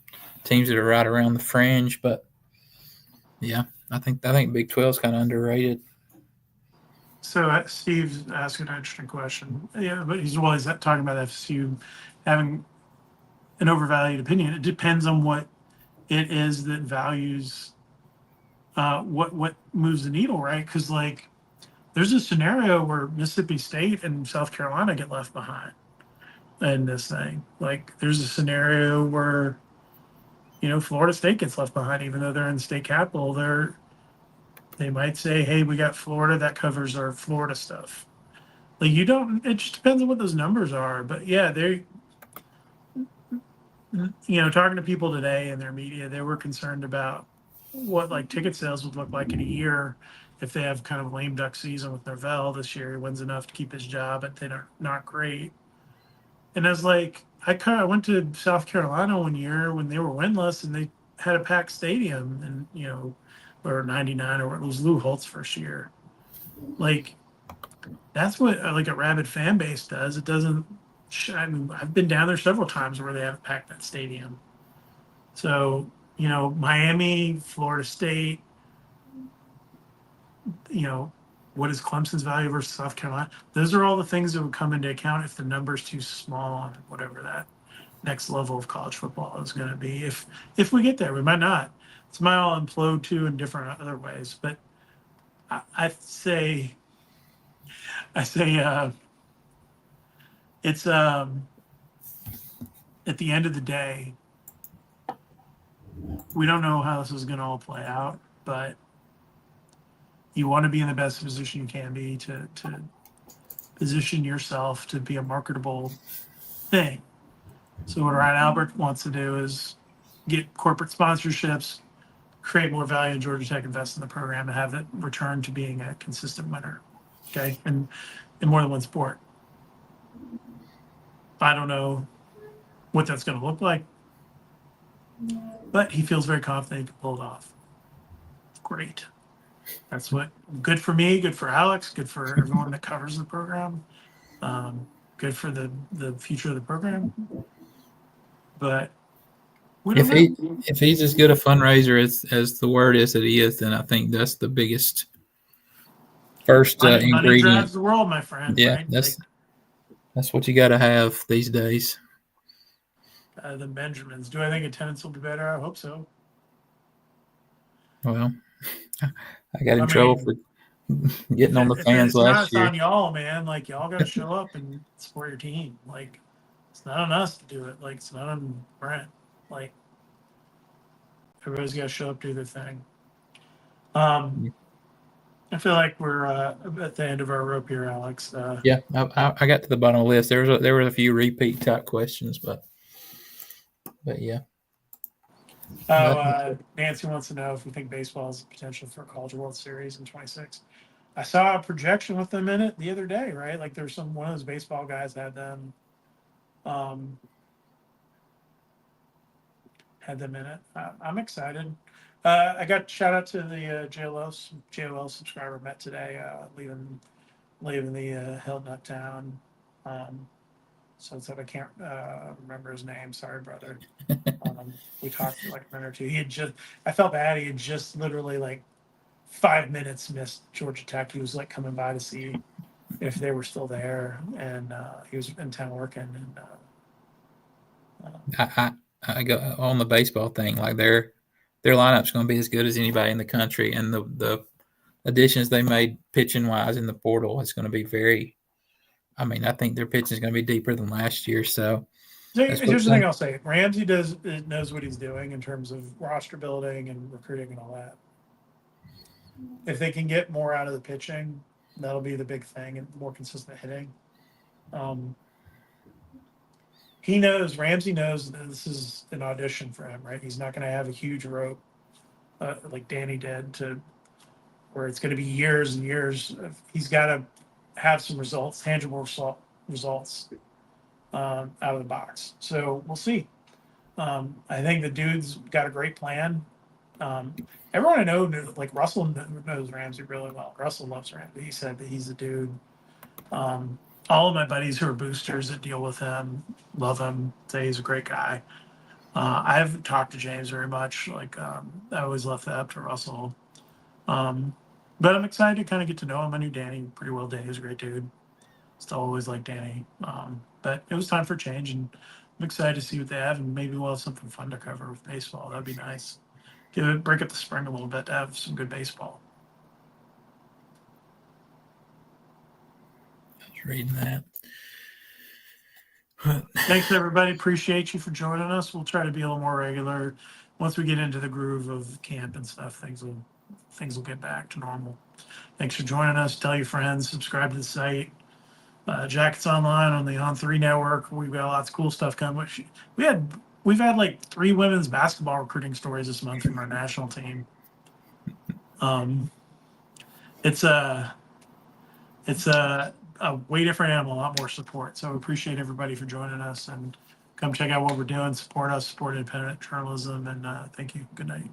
teams that are right around the fringe, but yeah, I think Big 12 is kind of underrated. So Steve's asking an interesting question. Yeah, but he's talking about FSU having an overvalued opinion. It depends on what it is that values what moves the needle, right? Because like there's a scenario where Mississippi State and South Carolina get left behind. in this thing. Like, there's a scenario where, Florida State gets left behind, even though they're in the state capital. They might say, "Hey, we got Florida, that covers our Florida stuff." Like, you don't. It just depends on what those numbers are. But yeah, talking to people today in their media, they were concerned about what like ticket sales would look like in a year if they have kind of a lame duck season with Norvell this year. He wins enough to keep his job, but they're not great. And I was like, I went to South Carolina one year when they were winless and they had a packed stadium, and or '99, or it was Lou Holt's first year. Like, that's what like a rabid fan base does. It doesn't. I mean, I've been down there several times where they haven't packed that stadium. So Miami, Florida State. You know, what is Clemson's value versus South Carolina? Those are all the things that would come into account if the number's too small on whatever that next level of college football is going to be. If we get there, we might not. It might all implode too in different other ways. But I say, it's at the end of the day, we don't know how this is going to all play out, but you want to be in the best position you can be to position yourself to be a marketable thing. So what Ryan Albert wants to do is get corporate sponsorships, create more value in Georgia Tech, invest in the program, and have it return to being a consistent winner. Okay, and in more than one sport. I don't know what that's going to look like, but he feels very confident he can pull it off. Great. That's what good for me, good for Alex, good for everyone that covers the program, good for the future of the program. But we don't know. If he's as good a fundraiser as the word is that he is, then I think that's the biggest first Money ingredient. drives the world, my friend. Yeah, right? That's what you got to have these days. The Benjamins. Do I think attendance will be better? I hope so. Well, I got in trouble for getting on the fans last year. It's on y'all, man. Like, y'all got to show up and support your team. Like, it's not on us to do it. Like, it's not on Brent. Like, everybody's got to show up, do their thing. I feel like we're at the end of our rope here, Alex. Yeah, I got to the bottom of the list. There were a few repeat type questions, but yeah. Nancy wants to know if we think baseball has the potential for a College World Series in 26. I saw a projection with them in it the other day, right? Like, there's one of those baseball guys had them in it. I'm excited. I got shout out to the JOL subscriber met today, leaving the Hill Nut Town. So it's like I can't remember his name. Sorry, brother. We talked for like a minute or two. I felt bad. He had just literally like 5 minutes missed Georgia Tech. He was like coming by to see if they were still there, and he was in town working. And I go on the baseball thing. Like their lineup's going to be as good as anybody in the country, and the additions they made pitching wise in the portal is going to be very. I mean, I think their pitching is going to be deeper than last year. So here's the thing I'll say: Ramsey knows what he's doing in terms of roster building and recruiting and all that. If they can get more out of the pitching, that'll be the big thing, and more consistent hitting. Ramsey knows that this is an audition for him, right? He's not going to have a huge rope like Danny did, where it's going to be years and years. He's got to have some results, tangible results out of the box. So we'll see. I think the dude's got a great plan. Everyone I know, like Russell, knows Ramsey really well. Russell loves Ramsey. He said that he's a dude. All of my buddies who are boosters that deal with him love him. Say he's a great guy. I haven't talked to James very much. Like, I always left that up to Russell. But I'm excited to kind of get to know him. I knew Danny pretty well. Danny's a great dude. Still always like Danny. But it was time for change, and I'm excited to see what they have, and maybe we'll have something fun to cover with baseball. That'd be nice. Break up the spring a little bit to have some good baseball. I was reading that. Thanks, everybody. Appreciate you for joining us. We'll try to be a little more regular. Once we get into the groove of camp and stuff, things will get back to normal. Thanks for joining us. Tell your friends. Subscribe to the site. Jacketsonline on the On3 network. We've got lots of cool stuff coming. We've had like 3 women's basketball recruiting stories this month from our national team. It's a way different animal, a lot more support. So we appreciate everybody for joining us, and come check out what we're doing. Support us, support independent journalism, and thank you. Good night.